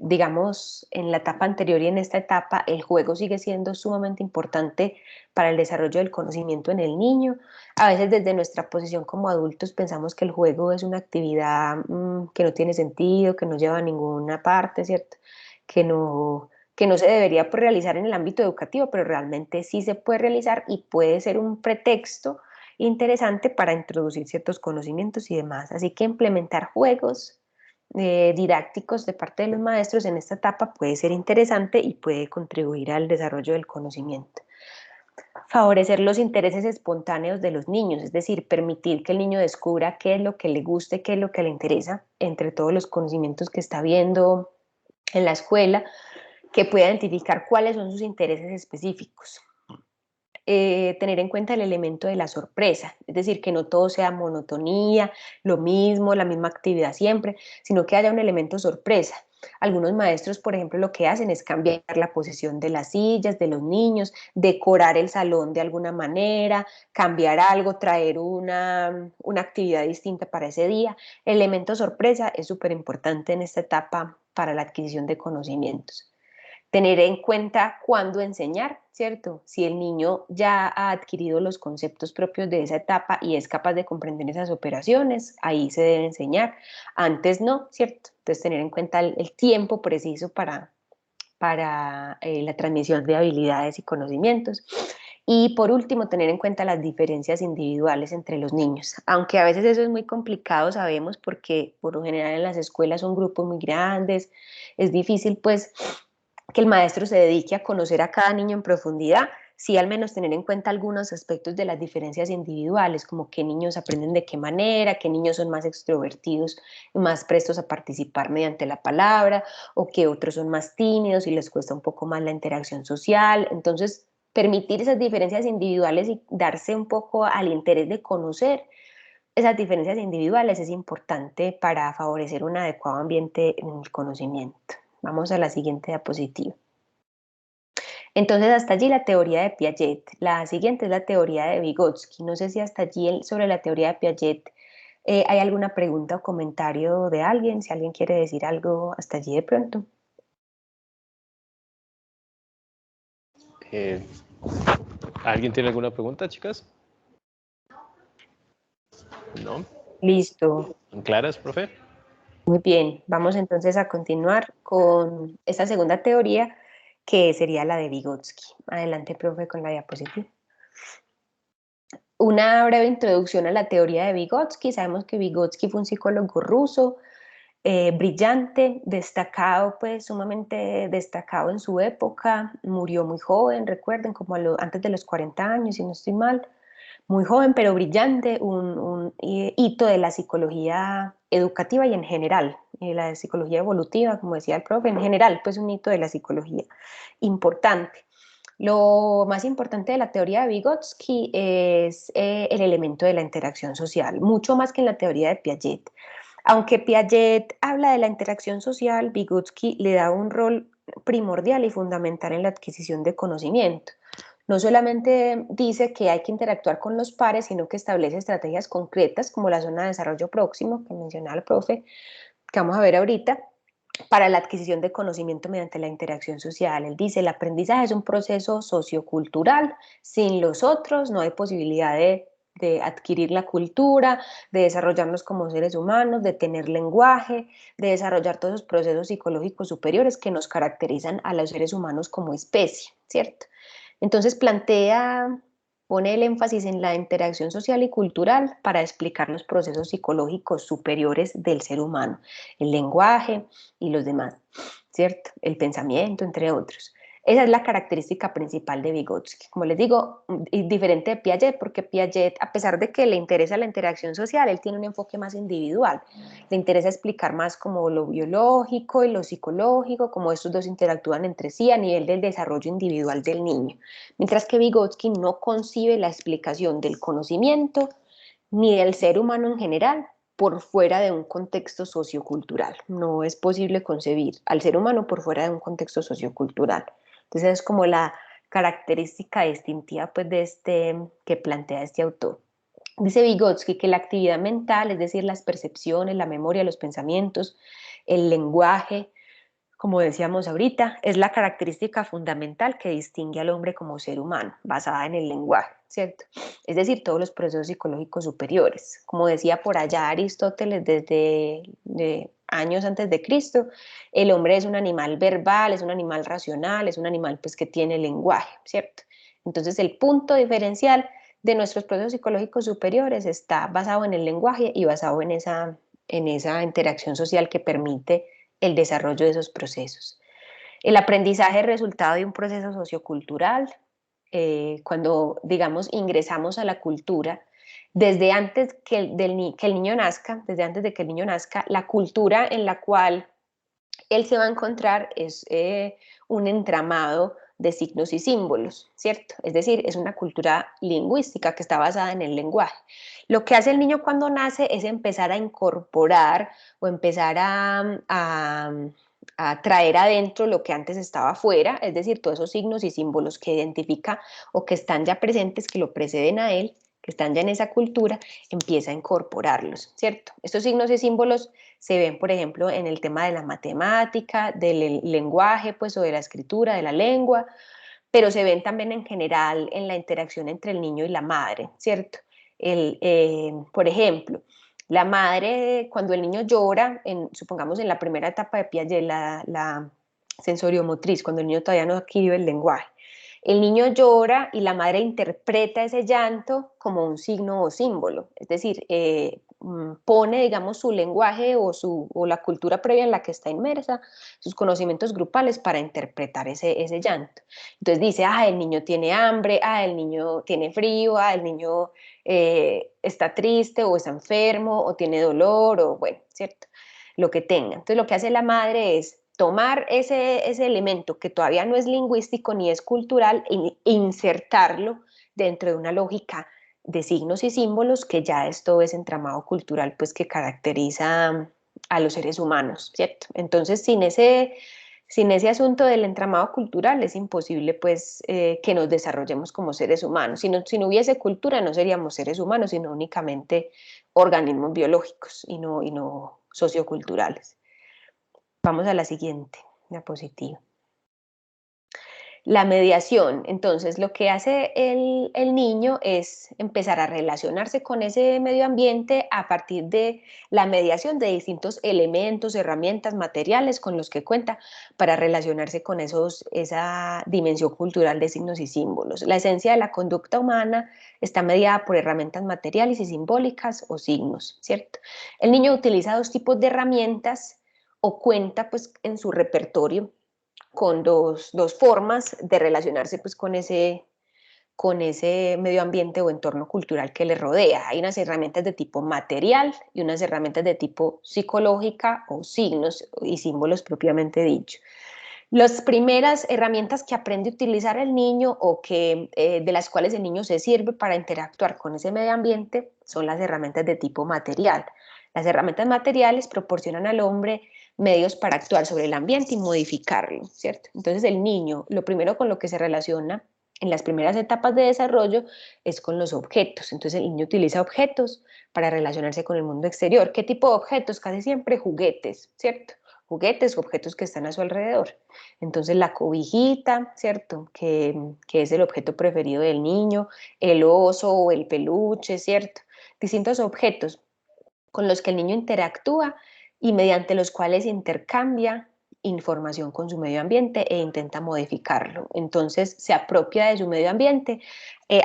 digamos, en la etapa anterior y en esta etapa, el juego sigue siendo sumamente importante para el desarrollo del conocimiento en el niño. A veces desde nuestra posición como adultos pensamos que el juego es una actividad que no tiene sentido, que no lleva a ninguna parte, ¿cierto? Que no se debería pues, realizar en el ámbito educativo, pero realmente sí se puede realizar y puede ser un pretexto interesante para introducir ciertos conocimientos y demás. Así que implementar juegos didácticos de parte de los maestros en esta etapa puede ser interesante y puede contribuir al desarrollo del conocimiento. Favorecer los intereses espontáneos de los niños, es decir, permitir que el niño descubra qué es lo que le gusta y qué es lo que le interesa entre todos los conocimientos que está viendo en la escuela, que pueda identificar cuáles son sus intereses específicos. Tener en cuenta el elemento de la sorpresa, es decir, que no todo sea monotonía, lo mismo, la misma actividad siempre, sino que haya un elemento sorpresa. Algunos maestros, por ejemplo, lo que hacen es cambiar la posición de las sillas de los niños, decorar el salón de alguna manera, cambiar algo, traer una actividad distinta para ese día. El elemento sorpresa es súper importante en esta etapa para la adquisición de conocimientos. Tener en cuenta cuándo enseñar, ¿cierto? Si el niño ya ha adquirido los conceptos propios de esa etapa y es capaz de comprender esas operaciones, ahí se debe enseñar. Antes no, ¿cierto? Entonces tener en cuenta el tiempo preciso para la transmisión de habilidades y conocimientos. Y por último, tener en cuenta las diferencias individuales entre los niños. Aunque a veces eso es muy complicado, sabemos, porque por lo general en las escuelas son grupos muy grandes, es difícil pues que el maestro se dedique a conocer a cada niño en profundidad, sí al menos tener en cuenta algunos aspectos de las diferencias individuales, como qué niños aprenden de qué manera, qué niños son más extrovertidos y más prestos a participar mediante la palabra, o qué otros son más tímidos y les cuesta un poco más la interacción social. Entonces, permitir esas diferencias individuales y darse un poco al interés de conocer esas diferencias individuales es importante para favorecer un adecuado ambiente en el conocimiento. Vamos a la siguiente diapositiva. Entonces, hasta allí la teoría de Piaget. La siguiente es la teoría de Vygotsky. No sé si hasta allí sobre la teoría de Piaget hay alguna pregunta o comentario de alguien, si alguien quiere decir algo hasta allí de pronto. ¿Alguien tiene alguna pregunta, chicas? ¿No? Listo. ¿Claras, profe? Muy bien. Vamos entonces a continuar con esta segunda teoría que sería la de Vygotsky. Adelante, profe, con la diapositiva. Una breve introducción a la teoría de Vygotsky. Sabemos que Vygotsky fue un psicólogo ruso, brillante, destacado, pues sumamente destacado en su época. Murió muy joven, recuerden, como antes de los 40 años, si no estoy mal. Muy joven, pero brillante, un hito de la psicología educativa y en general, la psicología evolutiva, como decía el profe, en general, pues un hito de la psicología importante. Lo más importante de la teoría de Vygotsky es el elemento de la interacción social, mucho más que en la teoría de Piaget. Aunque Piaget habla de la interacción social, Vygotsky le da un rol primordial y fundamental en la adquisición de conocimiento. No solamente dice que hay que interactuar con los pares, sino que establece estrategias concretas como la zona de desarrollo próximo, que mencionaba el profe, que vamos a ver ahorita, para la adquisición de conocimiento mediante la interacción social. Él dice, el aprendizaje es un proceso sociocultural, sin los otros no hay posibilidad de de adquirir la cultura, de desarrollarnos como seres humanos, de tener lenguaje, de desarrollar todos los procesos psicológicos superiores que nos caracterizan a los seres humanos como especie, ¿cierto? Entonces pone el énfasis en la interacción social y cultural para explicar los procesos psicológicos superiores del ser humano, el lenguaje y los demás, ¿cierto? El pensamiento, entre otros. Esa es la característica principal de Vygotsky. Como les digo, diferente de Piaget, porque Piaget, a pesar de que le interesa la interacción social, él tiene un enfoque más individual. Le interesa explicar más como lo biológico y lo psicológico, cómo estos dos interactúan entre sí a nivel del desarrollo individual del niño. Mientras que Vygotsky no concibe la explicación del conocimiento ni del ser humano en general por fuera de un contexto sociocultural. No es posible concebir al ser humano por fuera de un contexto sociocultural. Entonces es como la característica distintiva pues, que plantea este autor. Dice Vygotsky que la actividad mental, es decir, las percepciones, la memoria, los pensamientos, el lenguaje, como decíamos ahorita, es la característica fundamental que distingue al hombre como ser humano, basada en el lenguaje, ¿cierto? Es decir, todos los procesos psicológicos superiores. Como decía por allá Aristóteles desde años antes de Cristo, el hombre es un animal verbal, es un animal racional, es un animal pues que tiene lenguaje, ¿cierto? Entonces el punto diferencial de nuestros procesos psicológicos superiores está basado en el lenguaje y basado en esa interacción social que permite el desarrollo de esos procesos. El aprendizaje es resultado de un proceso sociocultural. Cuando, digamos, ingresamos a la cultura, desde antes que el niño nazca, desde antes de que el niño nazca, la cultura en la cual él se va a encontrar es un entramado de signos y símbolos, ¿cierto? Es decir, es una cultura lingüística que está basada en el lenguaje. Lo que hace el niño cuando nace es empezar a incorporar o empezar a traer adentro lo que antes estaba afuera, es decir, todos esos signos y símbolos que identifica o que están ya presentes, que lo preceden a él, que están ya en esa cultura, empieza a incorporarlos, ¿cierto? Estos signos y símbolos se ven, por ejemplo, en el tema de la matemática, del lenguaje, pues, o de la escritura, de la lengua, pero se ven también en general en la interacción entre el niño y la madre, ¿cierto? Por ejemplo, la madre, cuando el niño llora, supongamos en la primera etapa de Piaget, la sensoriomotriz, cuando el niño todavía no adquirió el lenguaje, el niño llora y la madre interpreta ese llanto como un signo o símbolo, es decir, pone, digamos, su lenguaje o la cultura previa en la que está inmersa, sus conocimientos grupales para interpretar ese llanto. Entonces dice, el niño tiene hambre, el niño tiene frío, el niño está triste o está enfermo o tiene dolor o bueno, ¿cierto? Lo que tenga. Entonces lo que hace la madre es tomar ese elemento que todavía no es lingüístico ni es cultural e insertarlo dentro de una lógica de signos y símbolos que ya esto es entramado cultural pues que caracteriza a los seres humanos, ¿cierto? Entonces sin ese asunto del entramado cultural es imposible pues que nos desarrollemos como seres humanos. Si no hubiese cultura no seríamos seres humanos, sino únicamente organismos biológicos y no socioculturales. Vamos a la siguiente diapositiva. La mediación, entonces lo que hace el niño es empezar a relacionarse con ese medio ambiente a partir de la mediación de distintos elementos, herramientas, materiales con los que cuenta para relacionarse con esa dimensión cultural de signos y símbolos. La esencia de la conducta humana está mediada por herramientas materiales y simbólicas o signos, ¿cierto? El niño utiliza dos tipos de herramientas o cuenta pues en su repertorio con dos formas de relacionarse pues con ese medio ambiente o entorno cultural que le rodea. Hay unas herramientas de tipo material y unas herramientas de tipo psicológica o signos y símbolos propiamente dicho. Las primeras herramientas que aprende a utilizar el niño o de las cuales el niño se sirve para interactuar con ese medio ambiente son las herramientas de tipo material. Las herramientas materiales proporcionan al hombre medios para actuar sobre el ambiente y modificarlo, ¿cierto? Entonces el niño, lo primero con lo que se relaciona en las primeras etapas de desarrollo es con los objetos. Entonces el niño utiliza objetos para relacionarse con el mundo exterior. ¿Qué tipo de objetos? Casi siempre juguetes, ¿cierto? juguetes o objetos que están a su alrededor. Entonces la cobijita, ¿cierto? Que es el objeto preferido del niño, el oso o el peluche, ¿cierto? Distintos objetos con los que el niño interactúa y mediante los cuales intercambia información con su medio ambiente e intenta modificarlo. Entonces se apropia de su medio ambiente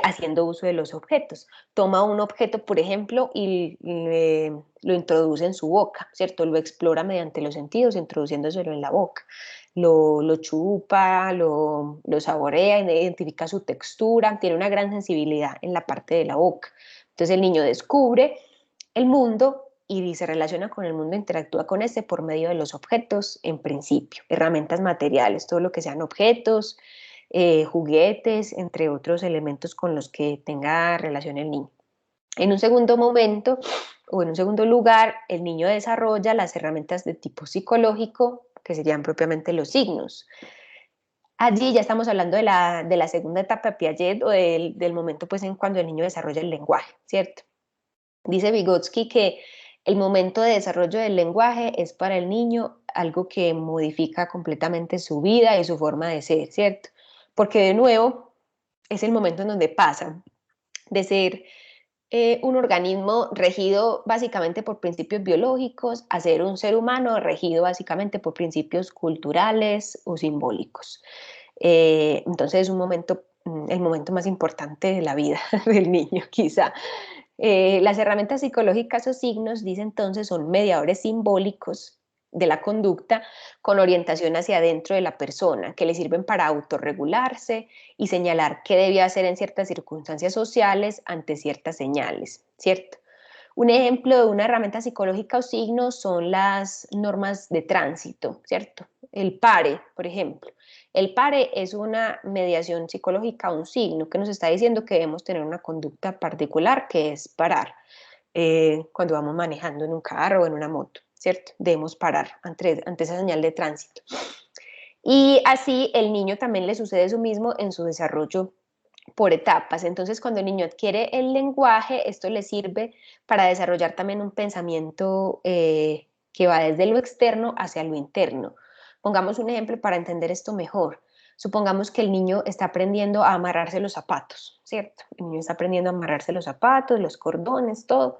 haciendo uso de los objetos. Toma un objeto, por ejemplo, y lo introduce en su boca, ¿cierto? Lo explora mediante los sentidos, introduciéndoselo en la boca. Lo chupa, lo saborea, identifica su textura, tiene una gran sensibilidad en la parte de la boca. Entonces el niño descubre el mundo y se relaciona con el mundo, interactúa con este por medio de los objetos, en principio, herramientas materiales, todo lo que sean objetos, juguetes, entre otros elementos con los que tenga relación el niño. En un segundo momento o en un segundo lugar, el niño desarrolla las herramientas de tipo psicológico, que serían propiamente los signos. Allí ya estamos hablando de la segunda etapa de Piaget o del momento pues en cuando el niño desarrolla el lenguaje, ¿cierto? Dice Vygotsky que el momento de desarrollo del lenguaje es para el niño algo que modifica completamente su vida y su forma de ser, ¿cierto? Porque de nuevo es el momento en donde pasa de ser un organismo regido básicamente por principios biológicos a ser un ser humano regido básicamente por principios culturales o simbólicos. Entonces es un momento, el momento más importante de la vida del niño, quizá. Las herramientas psicológicas o signos, dice entonces, son mediadores simbólicos de la conducta con orientación hacia adentro de la persona, que le sirven para autorregularse y señalar qué debía hacer en ciertas circunstancias sociales ante ciertas señales, ¿cierto? Un ejemplo de una herramienta psicológica o signo son las normas de tránsito, ¿cierto? El PARE, por ejemplo. El PARE es una mediación psicológica, un signo que nos está diciendo que debemos tener una conducta particular, que es parar cuando vamos manejando en un carro o en una moto, ¿cierto? Debemos parar ante esa señal de tránsito. Y así el niño también le sucede eso mismo en su desarrollo por etapas. Entonces, cuando el niño adquiere el lenguaje, esto le sirve para desarrollar también un pensamiento que va desde lo externo hacia lo interno. Pongamos un ejemplo para entender esto mejor. Supongamos que el niño está aprendiendo a amarrarse los zapatos, ¿cierto? El niño está aprendiendo a amarrarse los zapatos, los cordones, todo.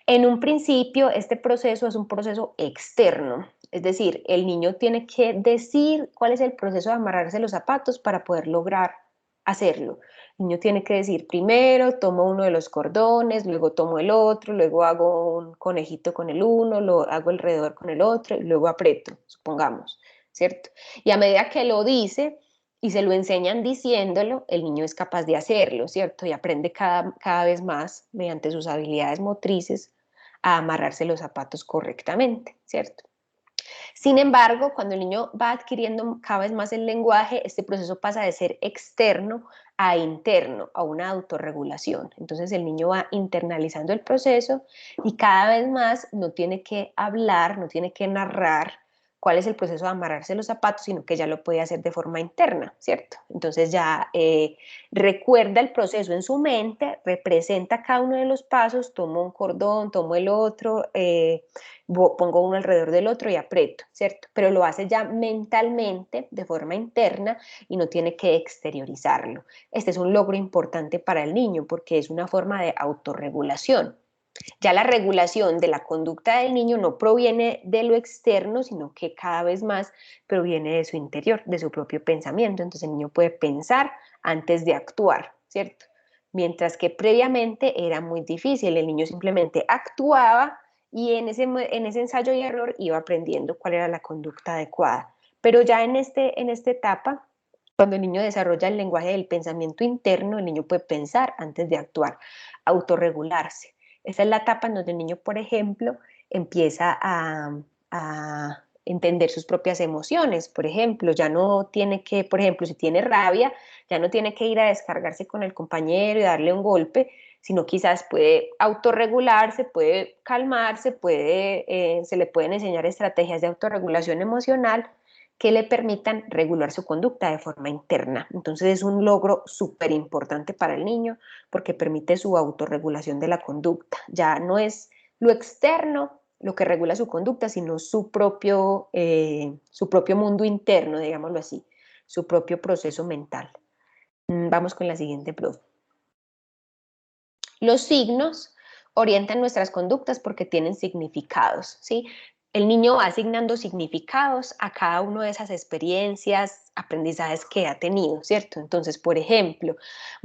En un principio, este proceso es un proceso externo, es decir, el niño tiene que decir cuál es el proceso de amarrarse los zapatos para poder lograr hacerlo. El niño tiene que decir, primero tomo uno de los cordones, luego tomo el otro, luego hago un conejito con el uno, lo hago alrededor con el otro y luego aprieto, supongamos, ¿cierto? Y a medida que lo dice y se lo enseñan diciéndolo, el niño es capaz de hacerlo, ¿cierto? Y aprende cada vez más mediante sus habilidades motrices a amarrarse los zapatos correctamente, ¿cierto? Sin embargo, cuando el niño va adquiriendo cada vez más el lenguaje, este proceso pasa de ser externo a interno, a una autorregulación. Entonces el niño va internalizando el proceso y cada vez más no tiene que hablar, no tiene que narrar cuál es el proceso de amarrarse los zapatos, sino que ya lo puede hacer de forma interna, ¿cierto? Entonces ya recuerda el proceso en su mente, representa cada uno de los pasos, tomo un cordón, tomo el otro, pongo uno alrededor del otro y aprieto, ¿cierto? Pero lo hace ya mentalmente, de forma interna, y no tiene que exteriorizarlo. Este es un logro importante para el niño porque es una forma de autorregulación. Ya la regulación de la conducta del niño no proviene de lo externo, sino que cada vez más proviene de su interior, de su propio pensamiento. Entonces el niño puede pensar antes de actuar, ¿cierto? Mientras que previamente era muy difícil, el niño simplemente actuaba y en ese ensayo y error iba aprendiendo cuál era la conducta adecuada. Pero ya en esta etapa, cuando el niño desarrolla el lenguaje del pensamiento interno, el niño puede pensar antes de actuar, autorregularse. Esa es la etapa en donde el niño, por ejemplo, empieza a entender sus propias emociones. Por ejemplo, ya no tiene que, por ejemplo, si tiene rabia, ya no tiene que ir a descargarse con el compañero y darle un golpe, sino quizás puede autorregularse, puede calmarse, se le pueden enseñar estrategias de autorregulación emocional que le permitan regular su conducta de forma interna. Entonces es un logro súper importante para el niño porque permite su autorregulación de la conducta. Ya no es lo externo, lo que regula su conducta, sino su propio mundo interno, digámoslo así, su propio proceso mental. Vamos con la siguiente, profe. Los signos orientan nuestras conductas porque tienen significados, ¿sí? El niño va asignando significados a cada una de esas experiencias, aprendizajes que ha tenido, ¿cierto? Entonces, por ejemplo,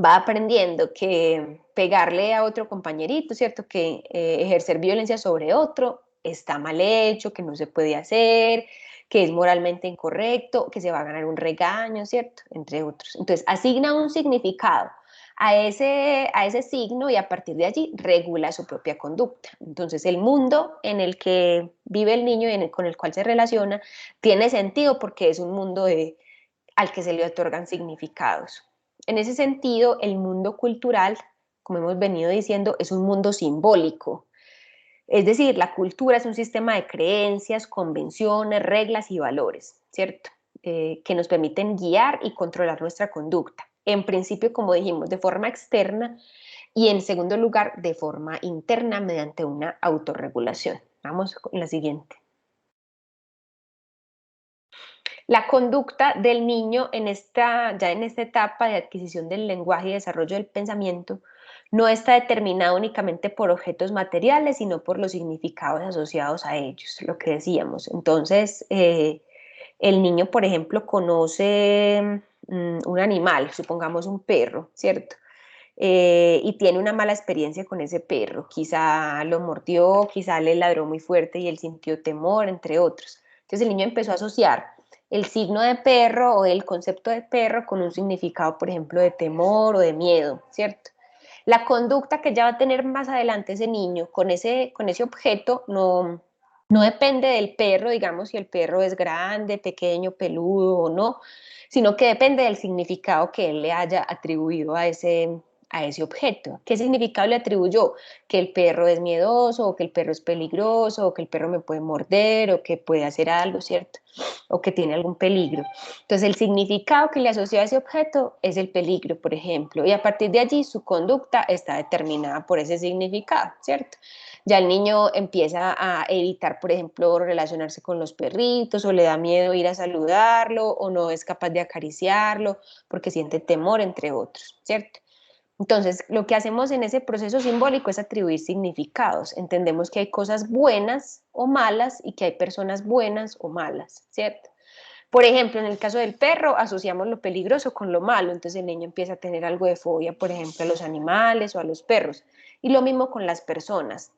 va aprendiendo que pegarle a otro compañerito, ¿cierto? Que ejercer violencia sobre otro está mal hecho, que no se puede hacer, que es moralmente incorrecto, que se va a ganar un regaño, ¿cierto? Entre otros. Entonces, asigna un significado a ese signo y a partir de allí regula su propia conducta. Entonces el mundo en el que vive el niño y con el cual se relaciona tiene sentido porque es un mundo al que se le otorgan significados. En ese sentido, el mundo cultural, como hemos venido diciendo, es un mundo simbólico. Es decir, la cultura es un sistema de creencias, convenciones, reglas y valores, ¿cierto? Que nos permiten guiar y controlar nuestra conducta. En principio, como dijimos, de forma externa y en segundo lugar, de forma interna mediante una autorregulación. Vamos con la siguiente. La conducta del niño ya en esta etapa de adquisición del lenguaje y desarrollo del pensamiento no está determinada únicamente por objetos materiales, sino por los significados asociados a ellos, lo que decíamos. Entonces, el niño, por ejemplo, conoce un animal, supongamos un perro, ¿cierto? Y tiene una mala experiencia con ese perro. Quizá lo mordió, quizá le ladró muy fuerte y él sintió temor, entre otros. Entonces el niño empezó a asociar el signo de perro o el concepto de perro con un significado, por ejemplo, de temor o de miedo, ¿cierto? La conducta que ya va a tener más adelante ese niño con ese objeto no depende del perro, digamos, si el perro es grande, pequeño, peludo o no, sino que depende del significado que él le haya atribuido a ese objeto. ¿Qué significado le atribuyó? Que el perro es miedoso, o que el perro es peligroso, o que el perro me puede morder, o que puede hacer algo, ¿cierto? O que tiene algún peligro. Entonces, el significado que le asocia a ese objeto es el peligro, por ejemplo, y a partir de allí su conducta está determinada por ese significado, ¿cierto? Ya el niño empieza a evitar, por ejemplo, relacionarse con los perritos, o le da miedo ir a saludarlo, o no es capaz de acariciarlo porque siente temor, entre otros, ¿cierto? Entonces, lo que hacemos en ese proceso simbólico es atribuir significados. Entendemos que hay cosas buenas o malas y que hay personas buenas o malas, ¿cierto? Por ejemplo, en el caso del perro, asociamos lo peligroso con lo malo, entonces el niño empieza a tener algo de fobia, por ejemplo, a los animales o a los perros. Y lo mismo con las personas.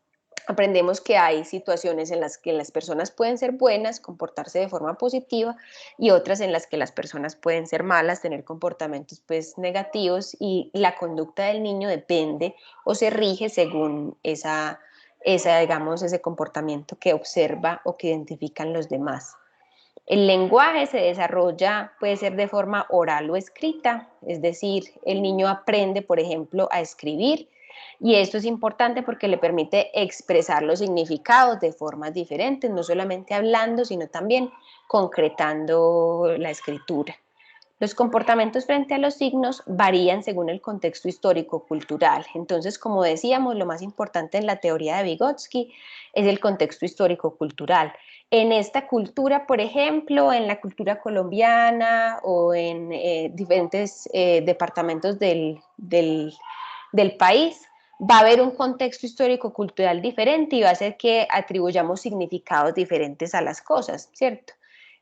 Aprendemos que hay situaciones en las que las personas pueden ser buenas, comportarse de forma positiva, y otras en las que las personas pueden ser malas, tener comportamientos pues negativos, y la conducta del niño depende o se rige según digamos, ese comportamiento que observa o que identifican los demás. El lenguaje se desarrolla, puede ser de forma oral o escrita, es decir, el niño aprende, por ejemplo, a escribir, y esto es importante porque le permite expresar los significados de formas diferentes, no solamente hablando, sino también concretando la escritura. Los comportamientos frente a los signos varían según el contexto histórico-cultural. Entonces, como decíamos, lo más importante en la teoría de Vygotsky es el contexto histórico-cultural. En esta cultura, por ejemplo, en la cultura colombiana o en diferentes departamentos del país, va a haber un contexto histórico-cultural diferente y va a hacer que atribuyamos significados diferentes a las cosas, ¿cierto?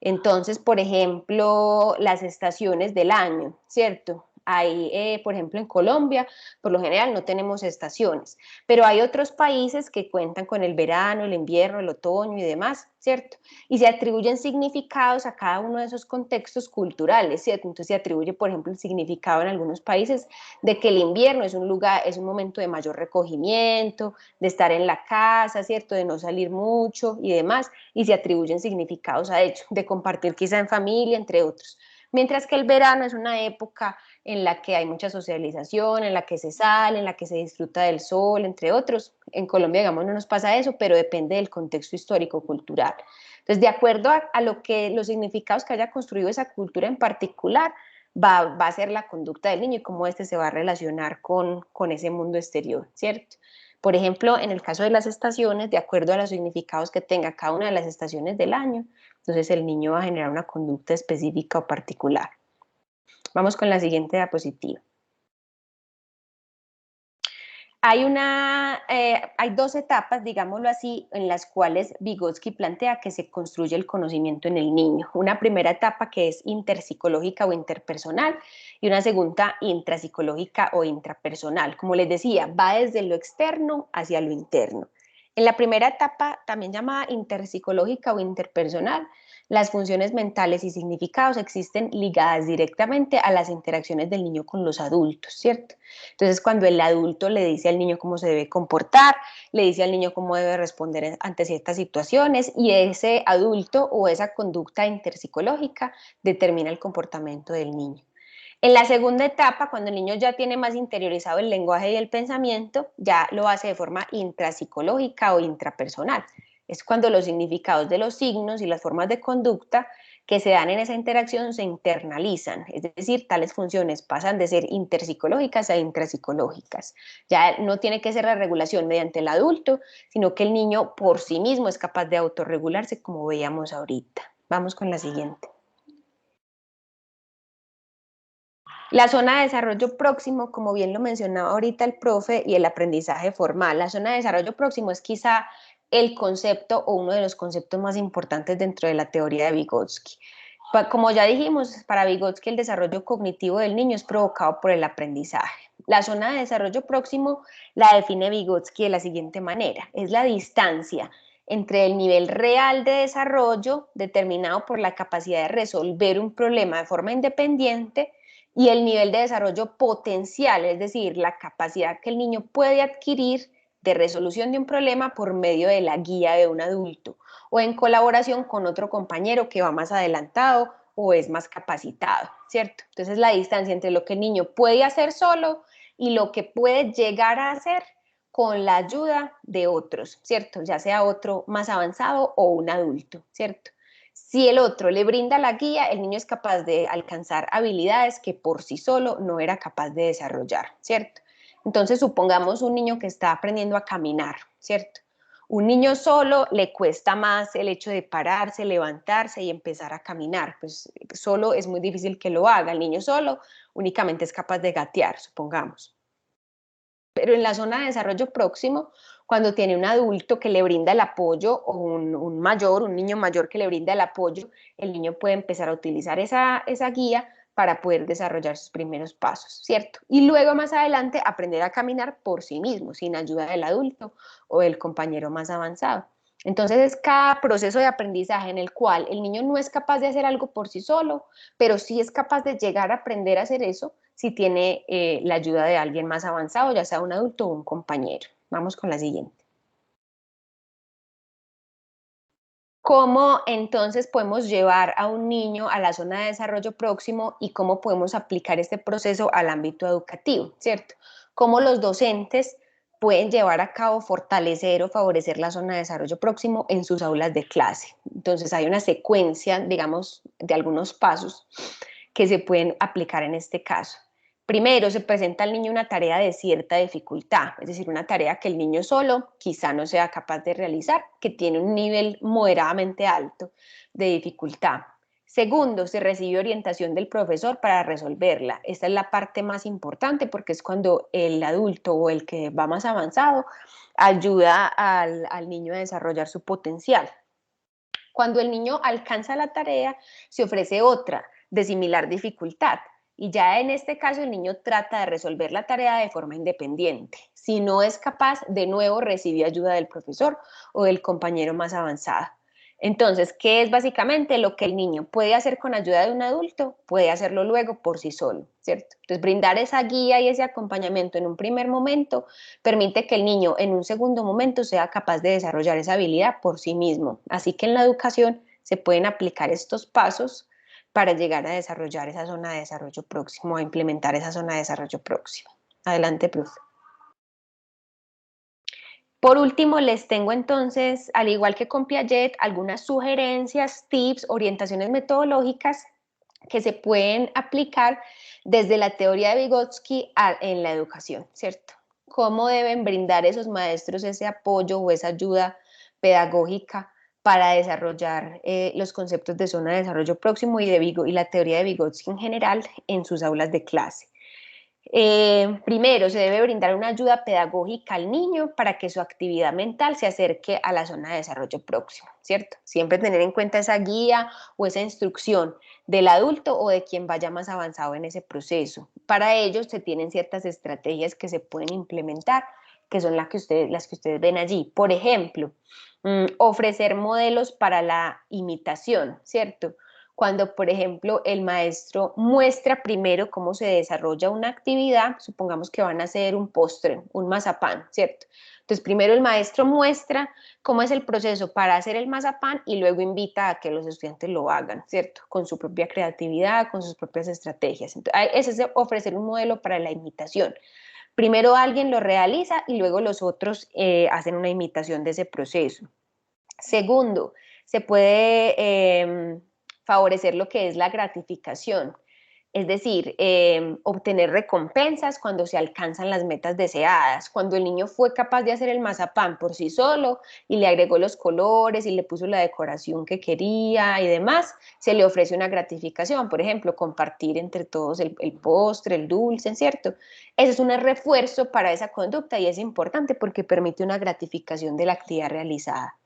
Entonces, por ejemplo, las estaciones del año, ¿cierto? Hay, por ejemplo, en Colombia, por lo general no tenemos estaciones, pero hay otros países que cuentan con el verano, el invierno, el otoño y demás, ¿cierto? Y se atribuyen significados a cada uno de esos contextos culturales, ¿cierto? Entonces se atribuye, por ejemplo, el significado en algunos países de que el invierno es un lugar, es un momento de mayor recogimiento, de estar en la casa, ¿cierto? De no salir mucho y demás, y se atribuyen significados a ello, de compartir quizá en familia, entre otros. Mientras que el verano es una época en la que hay mucha socialización, en la que se sale, en la que se disfruta del sol, entre otros. En Colombia, digamos, no nos pasa eso, pero depende del contexto histórico-cultural. Entonces, de acuerdo a lo que los significados que haya construido esa cultura en particular, va a ser la conducta del niño y cómo éste se va a relacionar con ese mundo exterior, ¿cierto? Por ejemplo, en el caso de las estaciones, de acuerdo a los significados que tenga cada una de las estaciones del año, entonces el niño va a generar una conducta específica o particular. Vamos con la siguiente diapositiva. Hay dos etapas, digámoslo así, en las cuales Vygotsky plantea que se construye el conocimiento en el niño. Una primera etapa que es interpsicológica o interpersonal y una segunda intrapsicológica o intrapersonal. Como les decía, va desde lo externo hacia lo interno. En la primera etapa, también llamada interpsicológica o interpersonal, las funciones mentales y significados existen ligadas directamente a las interacciones del niño con los adultos, ¿cierto? Entonces, cuando el adulto le dice al niño cómo se debe comportar, le dice al niño cómo debe responder ante ciertas situaciones, y ese adulto o esa conducta interpsicológica determina el comportamiento del niño. En la segunda etapa, cuando el niño ya tiene más interiorizado el lenguaje y el pensamiento, ya lo hace de forma intrapsicológica o intrapersonal. Es cuando los significados de los signos y las formas de conducta que se dan en esa interacción se internalizan, es decir, tales funciones pasan de ser interpsicológicas a intrapsicológicas. Ya no tiene que ser la regulación mediante el adulto, sino que el niño por sí mismo es capaz de autorregularse, como veíamos ahorita. Vamos con la siguiente. La zona de desarrollo próximo, como bien lo mencionaba ahorita el profe, y el aprendizaje formal. La zona de desarrollo próximo es quizá el concepto o uno de los conceptos más importantes dentro de la teoría de Vygotsky. Como ya dijimos, para Vygotsky el desarrollo cognitivo del niño es provocado por el aprendizaje. La zona de desarrollo próximo la define Vygotsky de la siguiente manera: es la distancia entre el nivel real de desarrollo determinado por la capacidad de resolver un problema de forma independiente y el nivel de desarrollo potencial, es decir, la capacidad que el niño puede adquirir de resolución de un problema por medio de la guía de un adulto o en colaboración con otro compañero que va más adelantado o es más capacitado, ¿cierto? Entonces la distancia entre lo que el niño puede hacer solo y lo que puede llegar a hacer con la ayuda de otros, ¿cierto? Ya sea otro más avanzado o un adulto, ¿cierto? Si el otro le brinda la guía, el niño es capaz de alcanzar habilidades que por sí solo no era capaz de desarrollar, ¿cierto? Entonces, supongamos un niño que está aprendiendo a caminar, ¿cierto? Un niño solo le cuesta más el hecho de pararse, levantarse y empezar a caminar, pues solo es muy difícil que lo haga. El niño solo únicamente es capaz de gatear, supongamos. Pero en la zona de desarrollo próximo, cuando tiene un adulto que le brinda el apoyo o un niño mayor que le brinda el apoyo, el niño puede empezar a utilizar esa guía para poder desarrollar sus primeros pasos, ¿cierto? Y luego más adelante aprender a caminar por sí mismo, sin ayuda del adulto o del compañero más avanzado. Entonces es cada proceso de aprendizaje en el cual el niño no es capaz de hacer algo por sí solo, pero sí es capaz de llegar a aprender a hacer eso si tiene la ayuda de alguien más avanzado, ya sea un adulto o un compañero. Vamos con la siguiente. ¿Cómo entonces podemos llevar a un niño a la zona de desarrollo próximo y cómo podemos aplicar este proceso al ámbito educativo, ¿cierto? ¿Cómo los docentes pueden llevar a cabo, fortalecer o favorecer la zona de desarrollo próximo en sus aulas de clase? Entonces hay una secuencia, digamos, de algunos pasos que se pueden aplicar en este caso. Primero, se presenta al niño una tarea de cierta dificultad, es decir, una tarea que el niño solo quizá no sea capaz de realizar, que tiene un nivel moderadamente alto de dificultad. Segundo, se recibe orientación del profesor para resolverla. Esta es la parte más importante porque es cuando el adulto o el que va más avanzado ayuda al niño a desarrollar su potencial. Cuando el niño alcanza la tarea, se ofrece otra de similar dificultad. Y ya en este caso el niño trata de resolver la tarea de forma independiente. Si no es capaz, de nuevo recibe ayuda del profesor o del compañero más avanzado. Entonces, ¿qué es básicamente lo que el niño puede hacer con ayuda de un adulto? Puede hacerlo luego por sí solo, ¿cierto? Entonces, brindar esa guía y ese acompañamiento en un primer momento permite que el niño en un segundo momento sea capaz de desarrollar esa habilidad por sí mismo. Así que en la educación se pueden aplicar estos pasos para llegar a desarrollar esa zona de desarrollo próximo, a implementar esa zona de desarrollo próximo. Adelante, profe. Por último, les tengo entonces, al igual que con Piaget, algunas sugerencias, tips, orientaciones metodológicas que se pueden aplicar desde la teoría de Vygotsky en la educación, ¿cierto? cómo deben brindar esos maestros ese apoyo o esa ayuda pedagógica para desarrollar los conceptos de zona de desarrollo próximo y la teoría de Vygotsky en general en sus aulas de clase. Primero, se debe brindar una ayuda pedagógica al niño para que su actividad mental se acerque a la zona de desarrollo próximo, ¿cierto? Siempre tener en cuenta esa guía o esa instrucción del adulto o de quien vaya más avanzado en ese proceso. Para ello, se tienen ciertas estrategias que se pueden implementar, que son las que ustedes ven allí. Por ejemplo, ofrecer modelos para la imitación, ¿cierto? Cuando, por ejemplo, el maestro muestra primero cómo se desarrolla una actividad, supongamos que van a hacer un postre, un mazapán, ¿cierto? Entonces, primero el maestro muestra cómo es el proceso para hacer el mazapán y luego invita a que los estudiantes lo hagan, ¿cierto? Con su propia creatividad, con sus propias estrategias. Entonces, ese es ofrecer un modelo para la imitación. Primero alguien lo realiza y luego los otros hacen una imitación de ese proceso. Segundo, se puede favorecer lo que es la gratificación, es decir, obtener recompensas cuando se alcanzan las metas deseadas, cuando el niño fue capaz de hacer el mazapán por sí solo y le agregó los colores y le puso la decoración que quería y demás, se le ofrece una gratificación, por ejemplo, compartir entre todos el postre, el dulce, ¿cierto? Ese es un refuerzo para esa conducta y es importante porque permite una gratificación de la actividad realizada.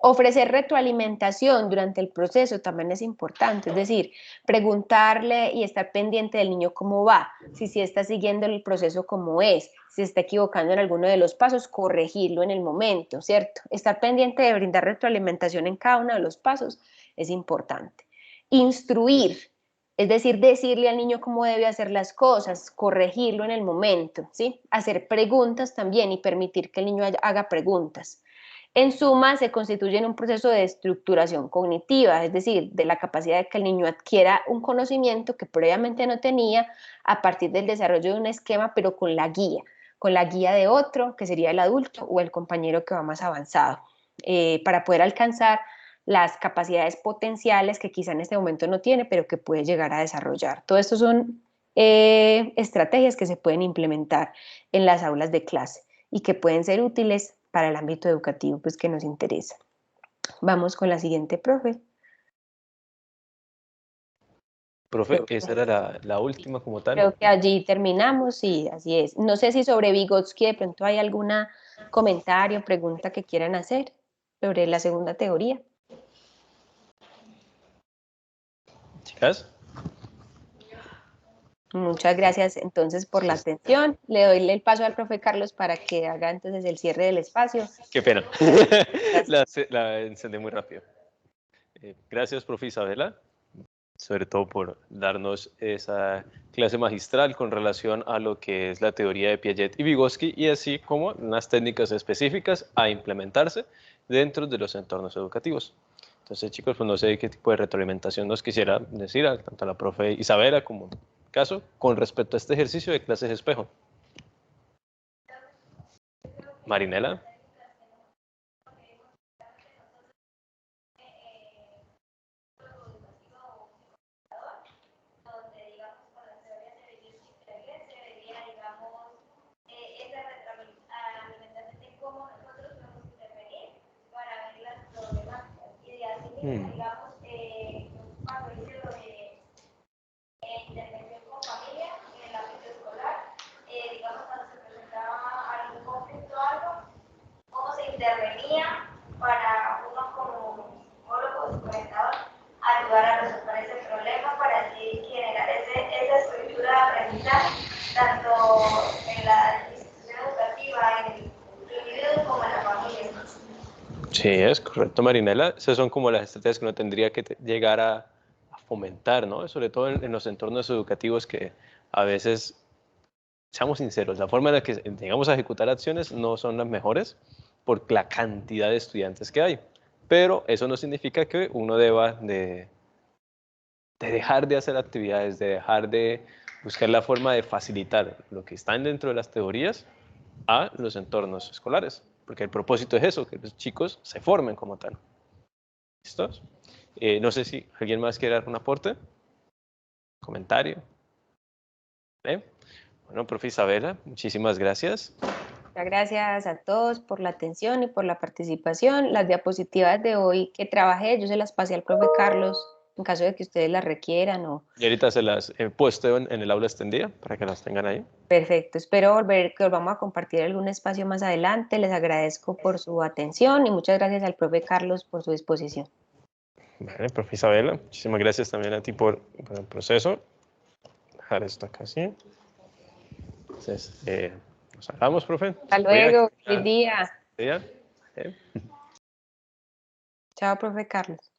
Ofrecer retroalimentación durante el proceso también es importante, es decir, preguntarle y estar pendiente del niño cómo va, si está siguiendo el proceso como es, si se está equivocando en alguno de los pasos, corregirlo en el momento, ¿cierto? Estar pendiente de brindar retroalimentación en cada uno de los pasos es importante. Instruir, es decir, decirle al niño cómo debe hacer las cosas, corregirlo en el momento, ¿sí? Hacer preguntas también y permitir que el niño haga preguntas. En suma, se constituye en un proceso de estructuración cognitiva, es decir, de la capacidad de que el niño adquiera un conocimiento que previamente no tenía a partir del desarrollo de un esquema, pero con la guía de otro, que sería el adulto o el compañero que va más avanzado, para poder alcanzar las capacidades potenciales que quizá en este momento no tiene, pero que puede llegar a desarrollar. Todo esto son estrategias que se pueden implementar en las aulas de clase y que pueden ser útiles para el ámbito educativo pues, que nos interesa. Vamos con la siguiente, profe. Profe, esa era la última como tal. Creo que allí terminamos y así es. No sé si sobre Vygotsky de pronto hay alguna comentario, pregunta que quieran hacer sobre la segunda teoría. Chicas. Muchas gracias entonces por la atención. Le doy el paso al profe Carlos para que haga entonces el cierre del espacio. Qué pena. La encendí muy rápido. Gracias, profe Isabela, sobre todo por darnos esa clase magistral con relación a lo que es la teoría de Piaget y Vygotsky y así como unas técnicas específicas a implementarse dentro de los entornos educativos. Entonces, chicos, pues no sé qué tipo de retroalimentación nos quisiera decir tanto a la profe Isabela como caso con respecto a este ejercicio de clases espejo. Marinela. Intervención con familia en el ámbito escolar, digamos cuando se presentaba algún conflicto o algo, cómo se intervenía para uno como psicólogo, orientador, ayudar a resolver ese problema para así generar esa estructura de aprendizaje, tanto en la institución educativa, en el individuo como en la familia. Sí, es correcto, Marinela. Esas son como las estrategias que uno tendría que llegar a fomentar, ¿no? Sobre todo en los entornos educativos que a veces, seamos sinceros, la forma en la que llegamos a ejecutar acciones no son las mejores por la cantidad de estudiantes que hay. Pero eso no significa que uno deba de dejar de hacer actividades, de dejar de buscar la forma de facilitar lo que está dentro de las teorías a los entornos escolares, porque el propósito es eso, que los chicos se formen como tal. ¿Listos? No sé si alguien más quiere dar un aporte, comentario. ¿Vale? Bueno, profe Isabela, muchísimas gracias. Muchas gracias a todos por la atención y por la participación. Las diapositivas de hoy que trabajé, yo se las pasé al profe Carlos en caso de que ustedes las requieran o Y ahorita se las he puesto en el aula extendida para que las tengan ahí. perfecto. Espero que volvamos a compartir algún espacio más adelante. Les agradezco por su atención y muchas gracias al profe Carlos por su disposición. Vale, profe Isabela, muchísimas gracias también a ti por el proceso. Dejar esto acá así. Entonces, nos hablamos, profe. Hasta luego. Feliz día. Día. Eh. Chao, profe Carlos.